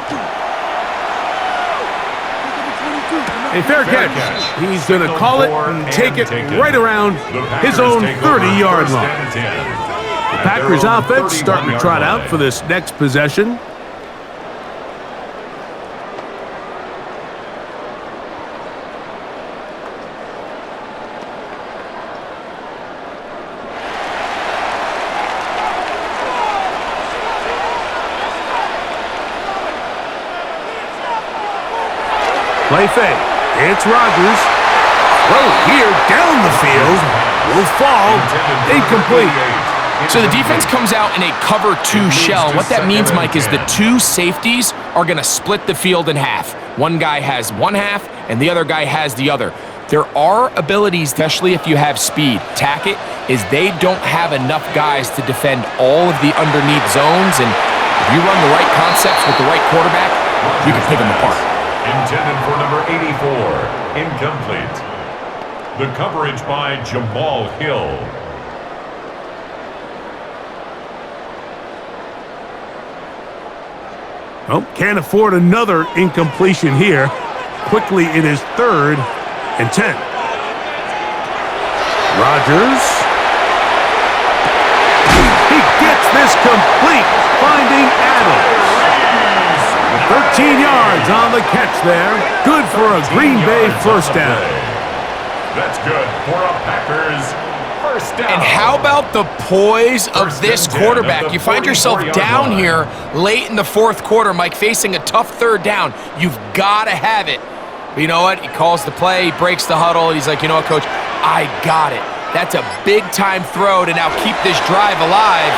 A fair catch. He's going to call it and take it right around his own 30-yard line. The Packers offense starting to trot out for this next possession. Play fake. It's Rodgers. Throw here down the field. Will fall. Incomplete. So the defense comes out in a cover 2 shell. And what that means, Mike, is the 2 safeties are going to split the field in half. One guy has one half, and the other guy has the other. There are abilities, especially if you have speed. Tack it is they don't have enough guys to defend all of the underneath zones, and You run the right concepts with the right quarterback, you can pick them apart. Intended for number 84. Incomplete. The coverage by Jamal Hill. Oh, can't afford another incompletion here. Quickly it is 3rd and 10. Rodgers. He gets this complete, finding Adams. 13 yards on the catch there. Good for a Green Bay first down. That's good for a Packers first down. And how about the poise of this quarterback? You find yourself down here late in the 4th quarter, Mike, facing a tough 3rd down. You've got to have it. But you know what? He calls the play, he breaks the huddle. He's like, you know what, Coach? I got it. That's a big-time throw to now keep this drive alive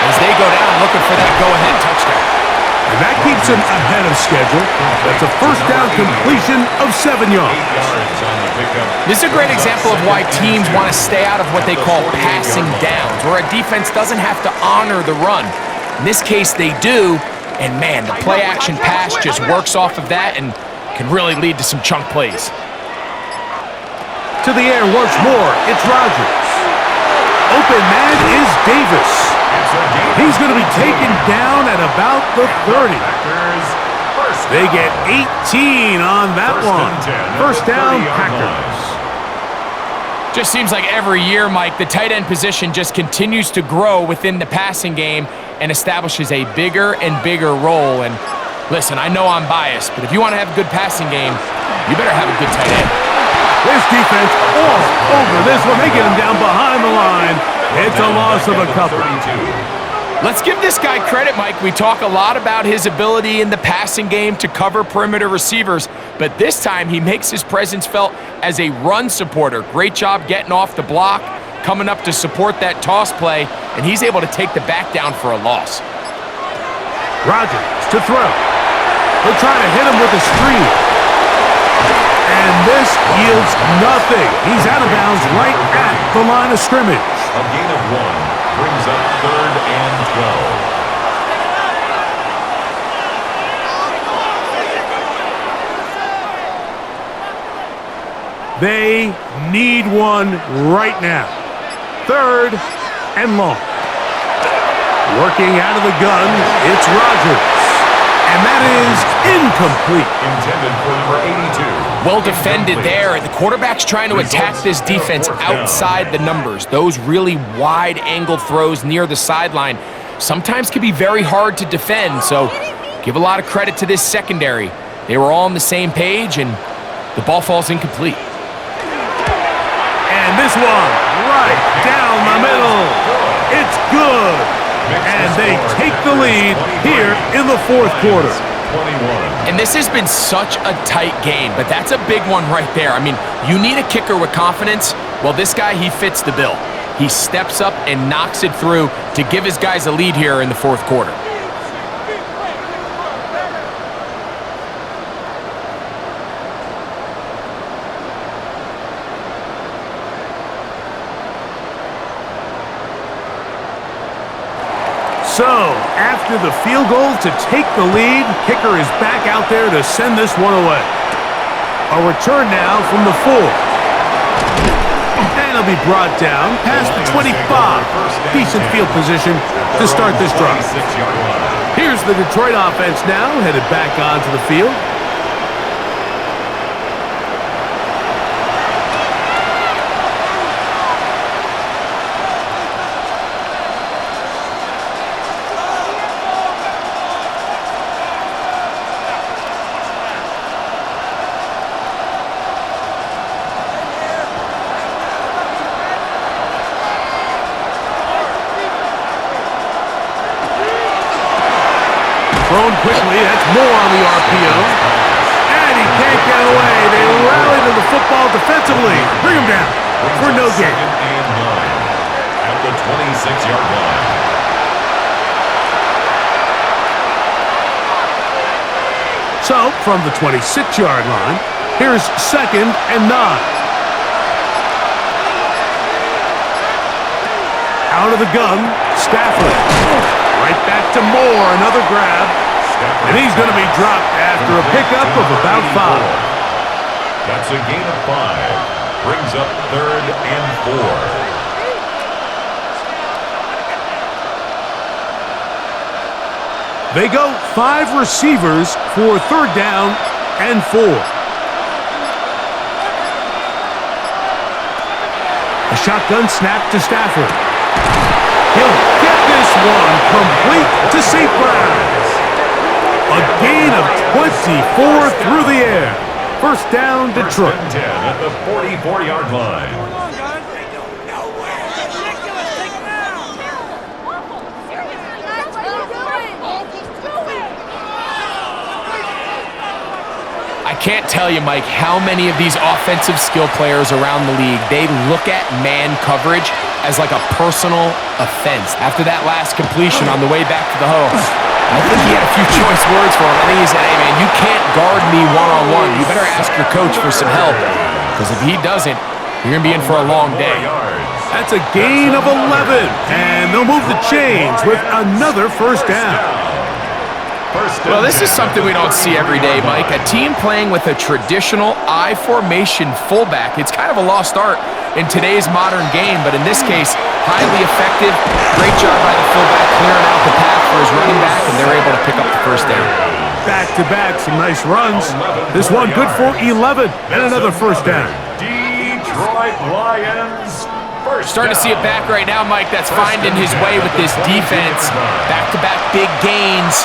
as they go down looking for that go-ahead touchdown. And that keeps him ahead of schedule. That's a first down completion of 7 yards. This is a great example of why teams want to stay out of what they call passing downs, where a defense doesn't have to honor the run. In this case, they do, and man, the play-action pass just works off of that and can really lead to some chunk plays. To the air once more, it's Rodgers. Open man is Davis. He's going to be taken down at about the 30. They get 18 on that one. First down, Packers. Just seems like every year, Mike, the tight end position just continues to grow within the passing game and establishes a bigger and bigger role. And listen, I know I'm biased, but if you want to have a good passing game, you better have a good tight end. This defense all over this one. They get him down behind the line. It's a loss of a couple. Let's give this guy credit, Mike. We talk a lot about his ability in the passing game to cover perimeter receivers, but this time he makes his presence felt as a run supporter. Great job getting off the block, coming up to support that toss play, and he's able to take the back down for a loss. Rodgers to throw. They'll try to hit him with a screen. And this yields nothing. He's out of bounds right at the line of scrimmage. A gain of 1 brings up 3rd and 12. They need one right now. 3rd and long. Working out of the gun, it's Rodgers. And that is incomplete. Intended for number 82. Well defended there. The quarterback's trying to attack this defense outside the numbers. Those really wide angle throws near the sideline sometimes can be very hard to defend. So give a lot of credit to this secondary. They were all on the same page, and the ball falls incomplete. And this one right down the middle. It's good. And they take the lead here in the 4th quarter. 21. And this has been such a tight game, but that's a big one right there. I mean, you need a kicker with confidence. Well, this guy, he fits the bill. He steps up and knocks it through to give his guys a lead here in the 4th quarter. So, after the field goal to take the lead, kicker is back out there to send this one away. A return now from the 4. And it'll be brought down past the 25. Decent field position to start this drive. Here's the Detroit offense now, headed back onto the field. Thrown quickly, that's more on the RPO. And he can't get away. They rally to the football defensively. Bring him down for no gain. 2nd and 9 at the 26-yard line. So, from the 26-yard line, here's 2nd and 9. Out of the gun, Stafford. Right back to Moore, another grab. And he's going to be dropped after a pickup of about 5. That's a gain of 5. Brings up 3rd and 4. They go 5 receivers for 3rd down and 4. A shotgun snap to Stafford. He'll get this one complete to St. Brown's. A gain of 24 through the air. 1st down, Detroit. 1st and 10 at the 44-yard line. I can't tell you, Mike, how many of these offensive skill players around the league, they look at man coverage as like a personal offense. After that last completion on the way back to the huddle, I think he had a few choice words for him. I think he said, hey, man, you can't guard me one-on-one. You better ask your coach for some help, because if he doesn't, you're going to be in for a long day. That's a gain of 11, and they'll move the chains with another 1st down. Well, this is something we don't see every day, Mike. A team playing with a traditional I formation fullback. It's kind of a lost art in today's modern game, but in this case, highly effective. Great job by the fullback clearing out the path for his running back, and they're able to pick up the 1st down. Back-to-back, some nice runs. This one good for 11 and another 1st down. Detroit Lions. Starting to see it back right now, Mike. That's finding his way with this defense. Back-to-back big gains.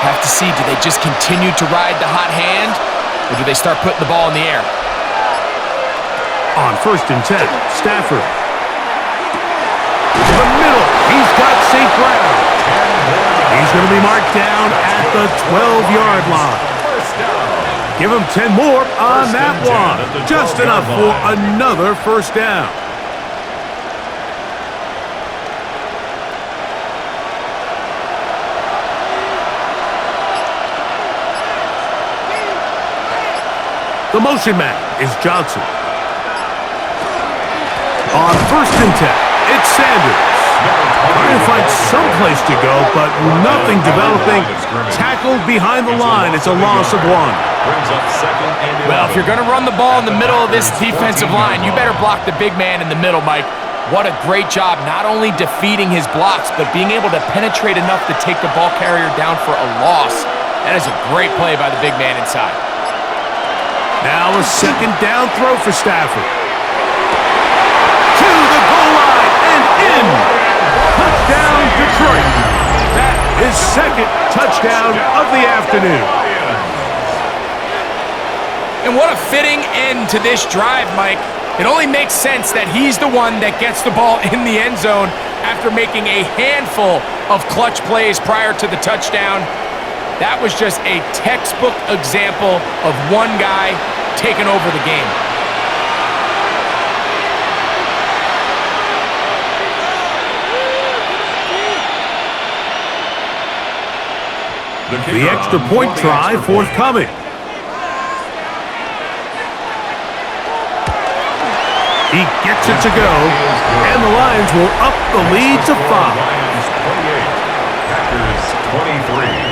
Have to see, do they just continue to ride the hot hand, or do they start putting the ball in the air? On 1st and 10, Stafford. To the middle, he's got St. Brown. He's going to be marked down at the 12-yard line. Give him 10 more on that one. Just enough for another 1st down. The motion man is Johnson. On 1st and 10, it's Sanders. Trying to find some place to go, but nothing developing. Tackled behind the line. It's a loss of 1. Well, if you're going to run the ball in the middle of this defensive line, you better block the big man in the middle, Mike. What a great job, not only defeating his blocks, but being able to penetrate enough to take the ball carrier down for a loss. That is a great play by the big man inside. Now a 2nd down throw for Stafford. To the goal line and in. Touchdown, Detroit. That is 2nd touchdown of the afternoon. And what a fitting end to this drive, Mike. It only makes sense that he's the one that gets the ball in the end zone after making a handful of clutch plays prior to the touchdown. That was just a textbook example of one guy taking over the game. The extra point try forthcoming. He gets it to go, and the Lions will up the lead to 5. Lions 28, Packers 23.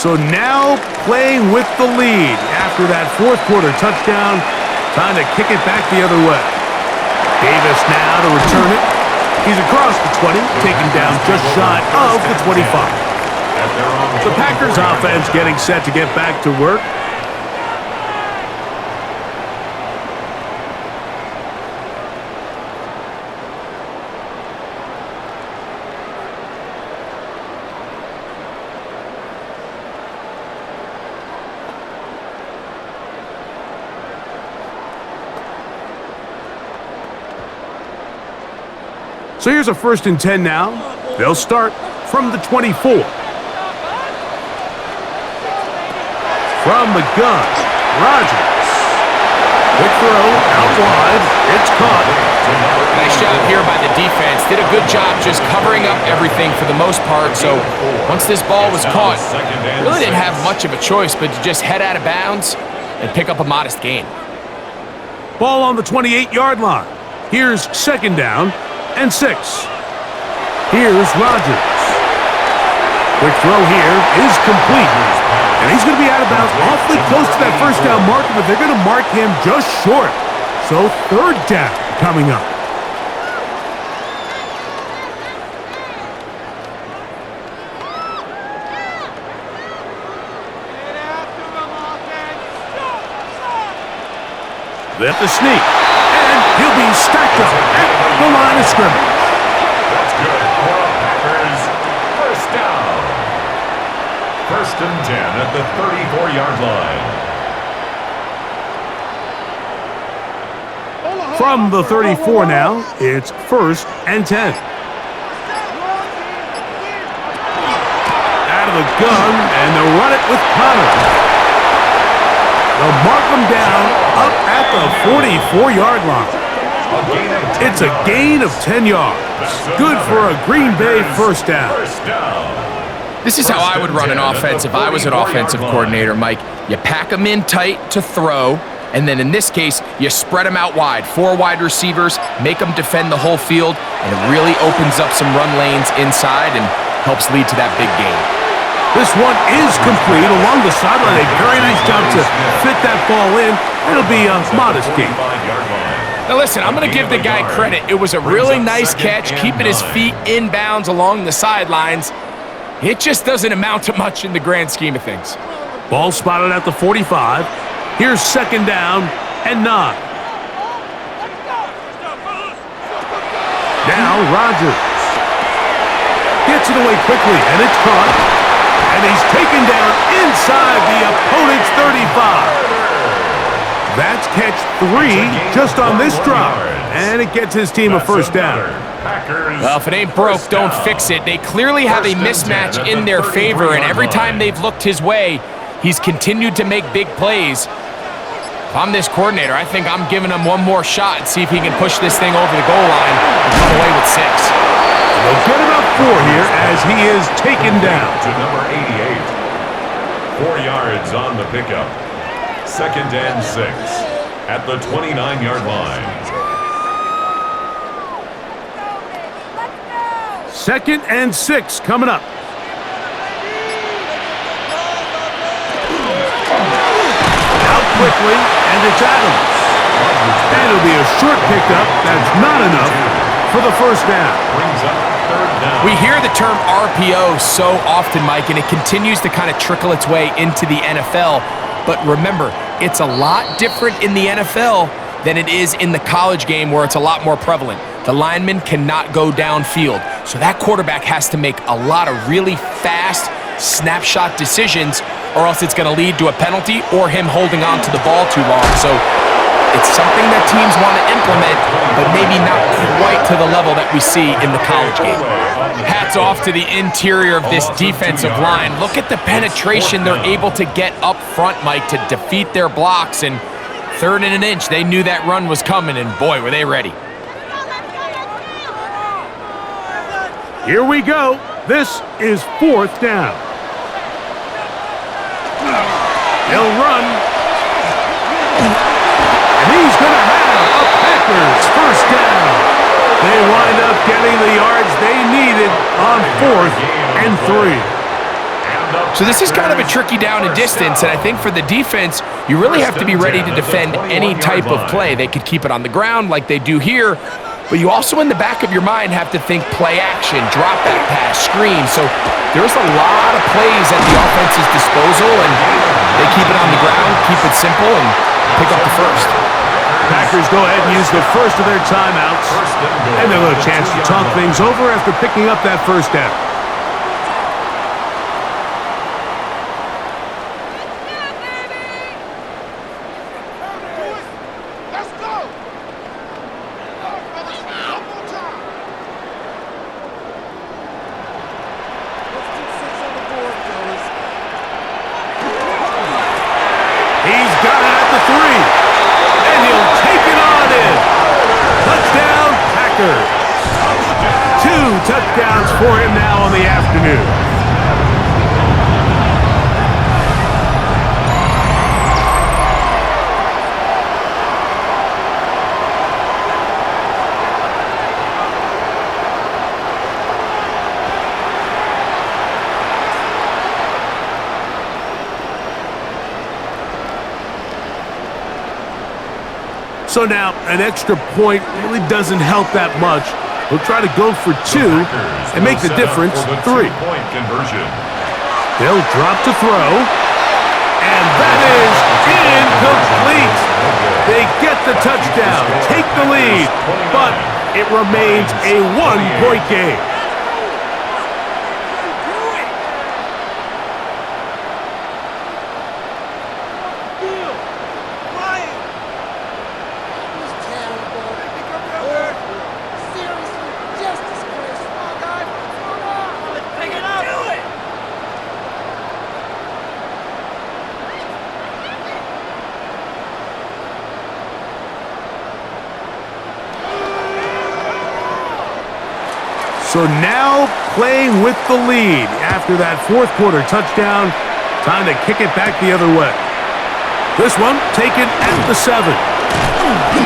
So now playing with the lead after that 4th quarter touchdown. Time to kick it back the other way. Davis now to return it. He's across the 20, taken down just shy of the 25. The Packers offense getting set to get back to work. So here's a 1st and 10 now. They'll start from the 24. From the gun, Rodgers. Quick throw, out wide. It's caught. Nice job here by the defense. Did a good job just covering up everything for the most part. So once this ball was caught, really didn't have much of a choice but to just head out of bounds and pick up a modest gain. Ball on the 28-yard line. Here's second down and 6. Here's Rodgers. Quick throw here is complete. And he's going to be out of bounds awfully close to that first down marker, but they're going to mark him just short. So third down coming up. Left the sneak, and he'll be stacked up at the line of scrimmage. That's good for the Packers. First down. First and 10 at the 34-yard line. From the 34 now, it's first and 10. Out of the gun, and they'll run it with Connor. They'll mark them down up at the 44-yard line. It's a gain of 10 yards. Good for a Green Bay first down. This is how I would run an offense if I was an offensive coordinator, Mike. You pack them in tight to throw, and then in this case, you spread them out wide. 4 wide receivers, make them defend the whole field, and it really opens up some run lanes inside and helps lead to that big gain. This one is complete along the sideline. A very nice job to fit that ball in. It'll be a modest gain. Now listen, I'm going to give the guy credit. It was a really nice catch, keeping his feet in bounds along the sidelines. It just doesn't amount to much in the grand scheme of things. Ball spotted at the 45. Here's second down and 9. Now Rodgers gets it away quickly, and it's caught. And he's taken down inside the opponent's 35. That's catch 3 just on this drive. And it gets his team a first down. Well, if it ain't broke, don't fix it. They clearly have a mismatch in their favor, and every time they've looked his way, he's continued to make big plays. If I'm this coordinator, I think I'm giving him one more shot and see if he can push this thing over the goal line and come away with 6. They'll get about 4 here as he is taken down. To number 88. 4 yards on the pickup. Second and 6 at the 29-yard line. Second and 6 coming up. Out quickly, and it's Adams. And it'll be a short pickup. That's not enough for the first down. Brings up third down. We hear the term RPO so often, Mike, and it continues to kind of trickle its way into the NFL. But remember, it's a lot different in the NFL than it is in the college game where it's a lot more prevalent. The lineman cannot go downfield, so that quarterback has to make a lot of really fast snapshot decisions, or else it's going to lead to a penalty or him holding on to the ball too long. So it's something that teams want to implement, but maybe not quite to the level that we see in the college game. Hats off to the interior of this defensive line. Look at the penetration they're able to get up front, Mike, to defeat their blocks. And 3rd and an inch, they knew that run was coming, and boy, were they ready. Here we go. This is 4th down. He'll run. And he's going to have a Packers first down. They wind up getting the yards they needed on 4th and 3. So this is kind of a tricky down and distance, and I think for the defense, you really have to be ready to defend any type of play. They could keep it on the ground like they do here, but you also in the back of your mind have to think play action, drop back pass, screen. So there's a lot of plays at the offense's disposal, and they keep it on the ground, keep it simple, and pick up the first. Packers go ahead and use the first of their timeouts, and they'll have a chance to talk things over after picking up that first down. touchdowns for him now on the afternoon. So now, an extra point really doesn't help that much. We'll try to go for two and make the difference 3. They'll drop to throw, and that is incomplete. They get the touchdown, take the lead, but it remains a 1-point game. So now playing with the lead after that fourth quarter touchdown. Time to kick it back the other way. This one taken at the 7.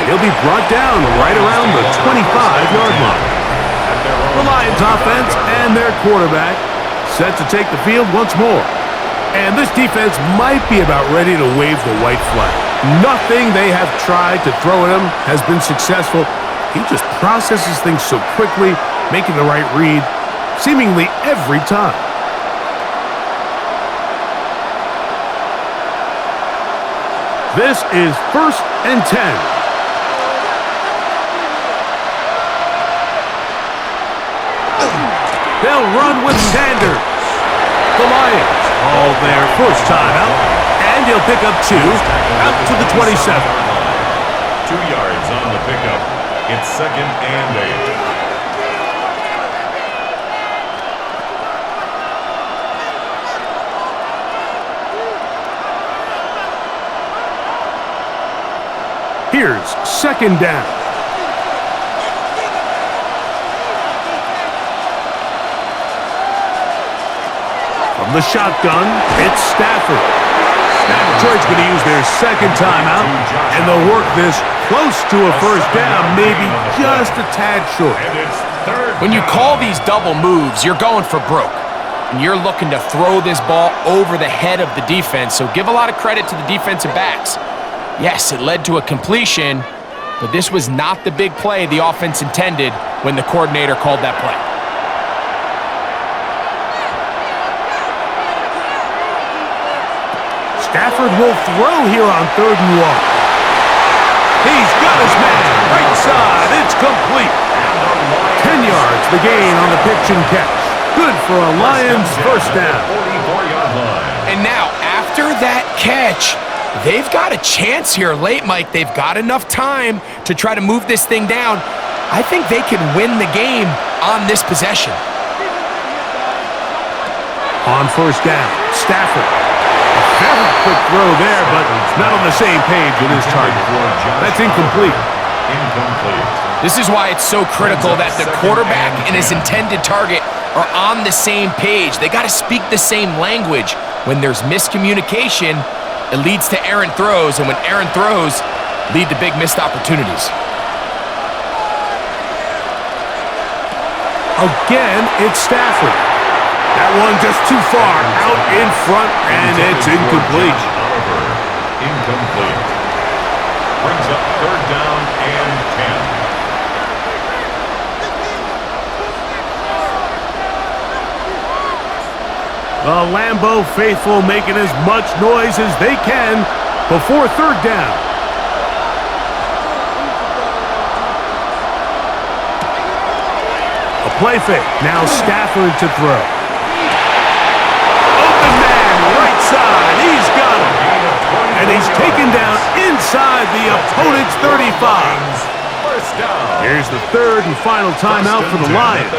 He'll be brought down right around the 25-yard line. The Lions offense and their quarterback set to take the field once more. And this defense might be about ready to wave the white flag. Nothing they have tried to throw at him has been successful. He just processes things so quickly, making the right read seemingly every time. This is 1st and 10. They'll run with Sanders. The Lions all their first time out, and he'll pick up 2 out to the 27. 2 yards on the pickup. It's 2nd and 8. Here's 2nd down. From the shotgun, it's Stafford. Now Detroit's going to use their 2nd timeout, and they'll work this close to a first down, maybe just a tad short. When you call these double moves, you're going for broke. And you're looking to throw this ball over the head of the defense, so give a lot of credit to the defensive backs. Yes, it led to a completion, but this was not the big play the offense intended when the coordinator called that play. Stafford will throw here on 3rd and 1. He's got his man right side. It's complete. 10 yards the gain on the pitch and catch. Good for a Lions first down. And now, after that catch, they've got a chance here late, Mike. They've got enough time to try to move this thing down. I think they can win the game on this possession. On first down, Stafford. A very quick throw there, but not on the same page with his target. That's incomplete. This is why it's so critical that the quarterback and his intended target are on the same page. They got to speak the same language. When there's miscommunication, it leads to errant throws, and when errant throws lead to big missed opportunities. Again, it's Stafford. That one just too far out in front, and it's incomplete. Incomplete. Brings up 3rd down and 10. The Lambeau faithful making as much noise as they can before 3rd down. A play fake. Now Stafford to throw. Open man, right side. He's got him. And he's taken down inside the opponent's 35. Here's the 3rd and final timeout for the Lions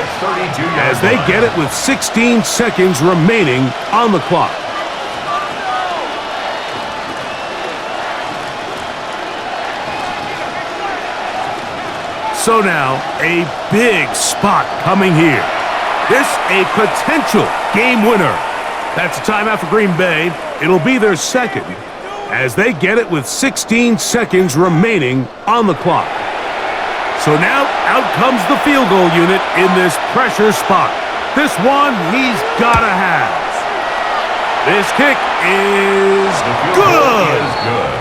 as they get it with 16 seconds remaining on the clock. So now, a big spot coming here. This a potential game winner. That's a timeout for Green Bay. It'll be their second as they get it with 16 seconds remaining on the clock. So now, out comes the field goal unit in this pressure spot. This one he's gotta have. This kick is good.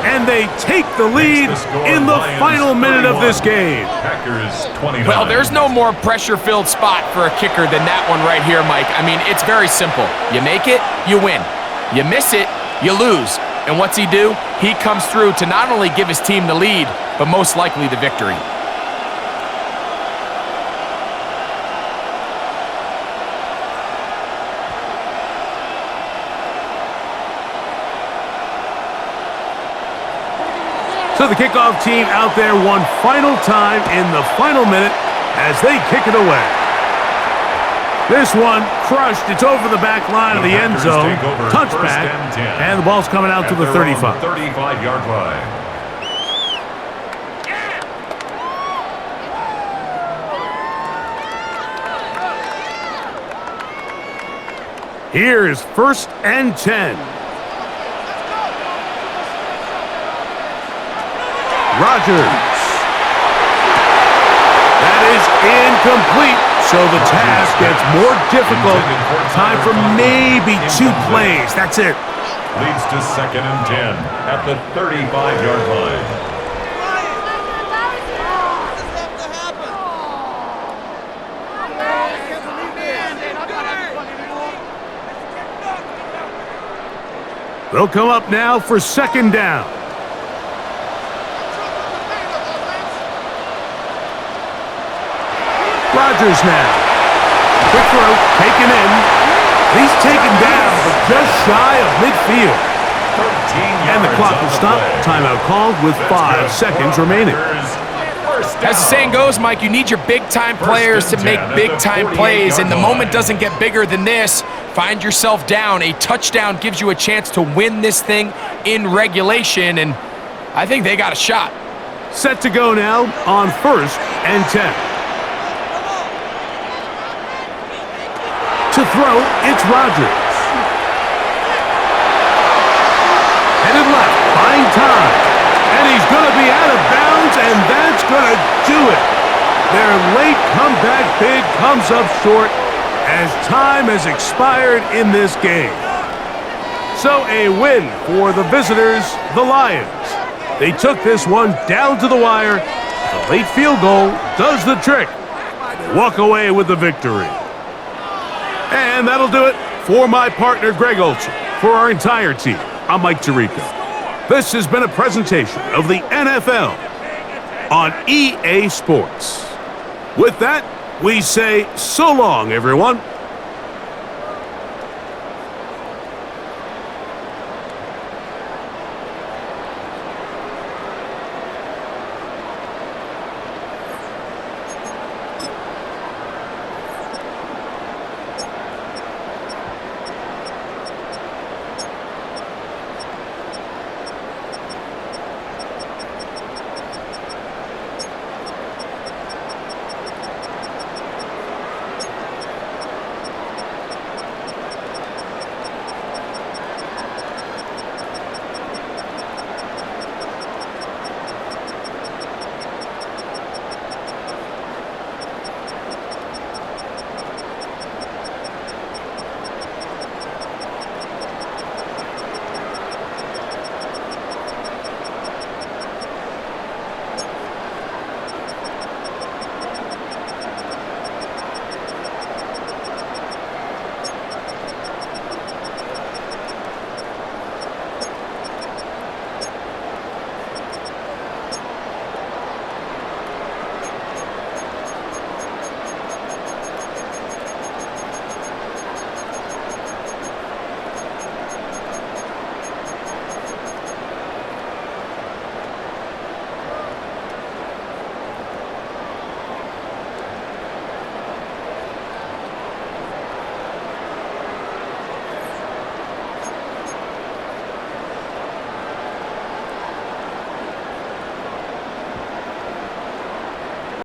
And they take the lead in the final minute of this game. Packers 29. Well, there's no more pressure-filled spot for a kicker than that one right here, Mike. I mean, it's very simple. You make it, you win. You miss it, you lose. And what's he do? He comes through to not only give his team the lead, but most likely the victory. So the kickoff team out there one final time in the final minute as they kick it away. This one crushed. It's over the back line of the end zone. Touchback. And the ball's coming out to the 35. 35-yard line. Here is 1st and 10. Rodgers. That is incomplete, so the task gets more difficult. Time for maybe 2 plays. That's it. Leads to 2nd and 10 at the 35-yard line. They'll come up now for 2nd down. Rodgers now. Quick throw, taken in. He's taken down, but just shy of midfield. And the clock will stop. Timeout called with 5 seconds remaining. As the saying goes, Mike, you need your big-time players to make big-time plays, and the moment doesn't get bigger than this. Find yourself down. A touchdown gives you a chance to win this thing in regulation, and I think they got a shot. Set to go now on 1st and 10. To throw, it's Rodgers. Headed left, buying time. And he's going to be out of bounds, and that's going to do it. Their late comeback bid comes up short as time has expired in this game. So a win for the visitors, the Lions. They took this one down to the wire. The late field goal does the trick. They walk away with the victory. And that'll do it for my partner, Greg Olson. For our entire team, I'm Mike Tirico. This has been a presentation of the NFL on EA Sports. With that, we say so long, everyone.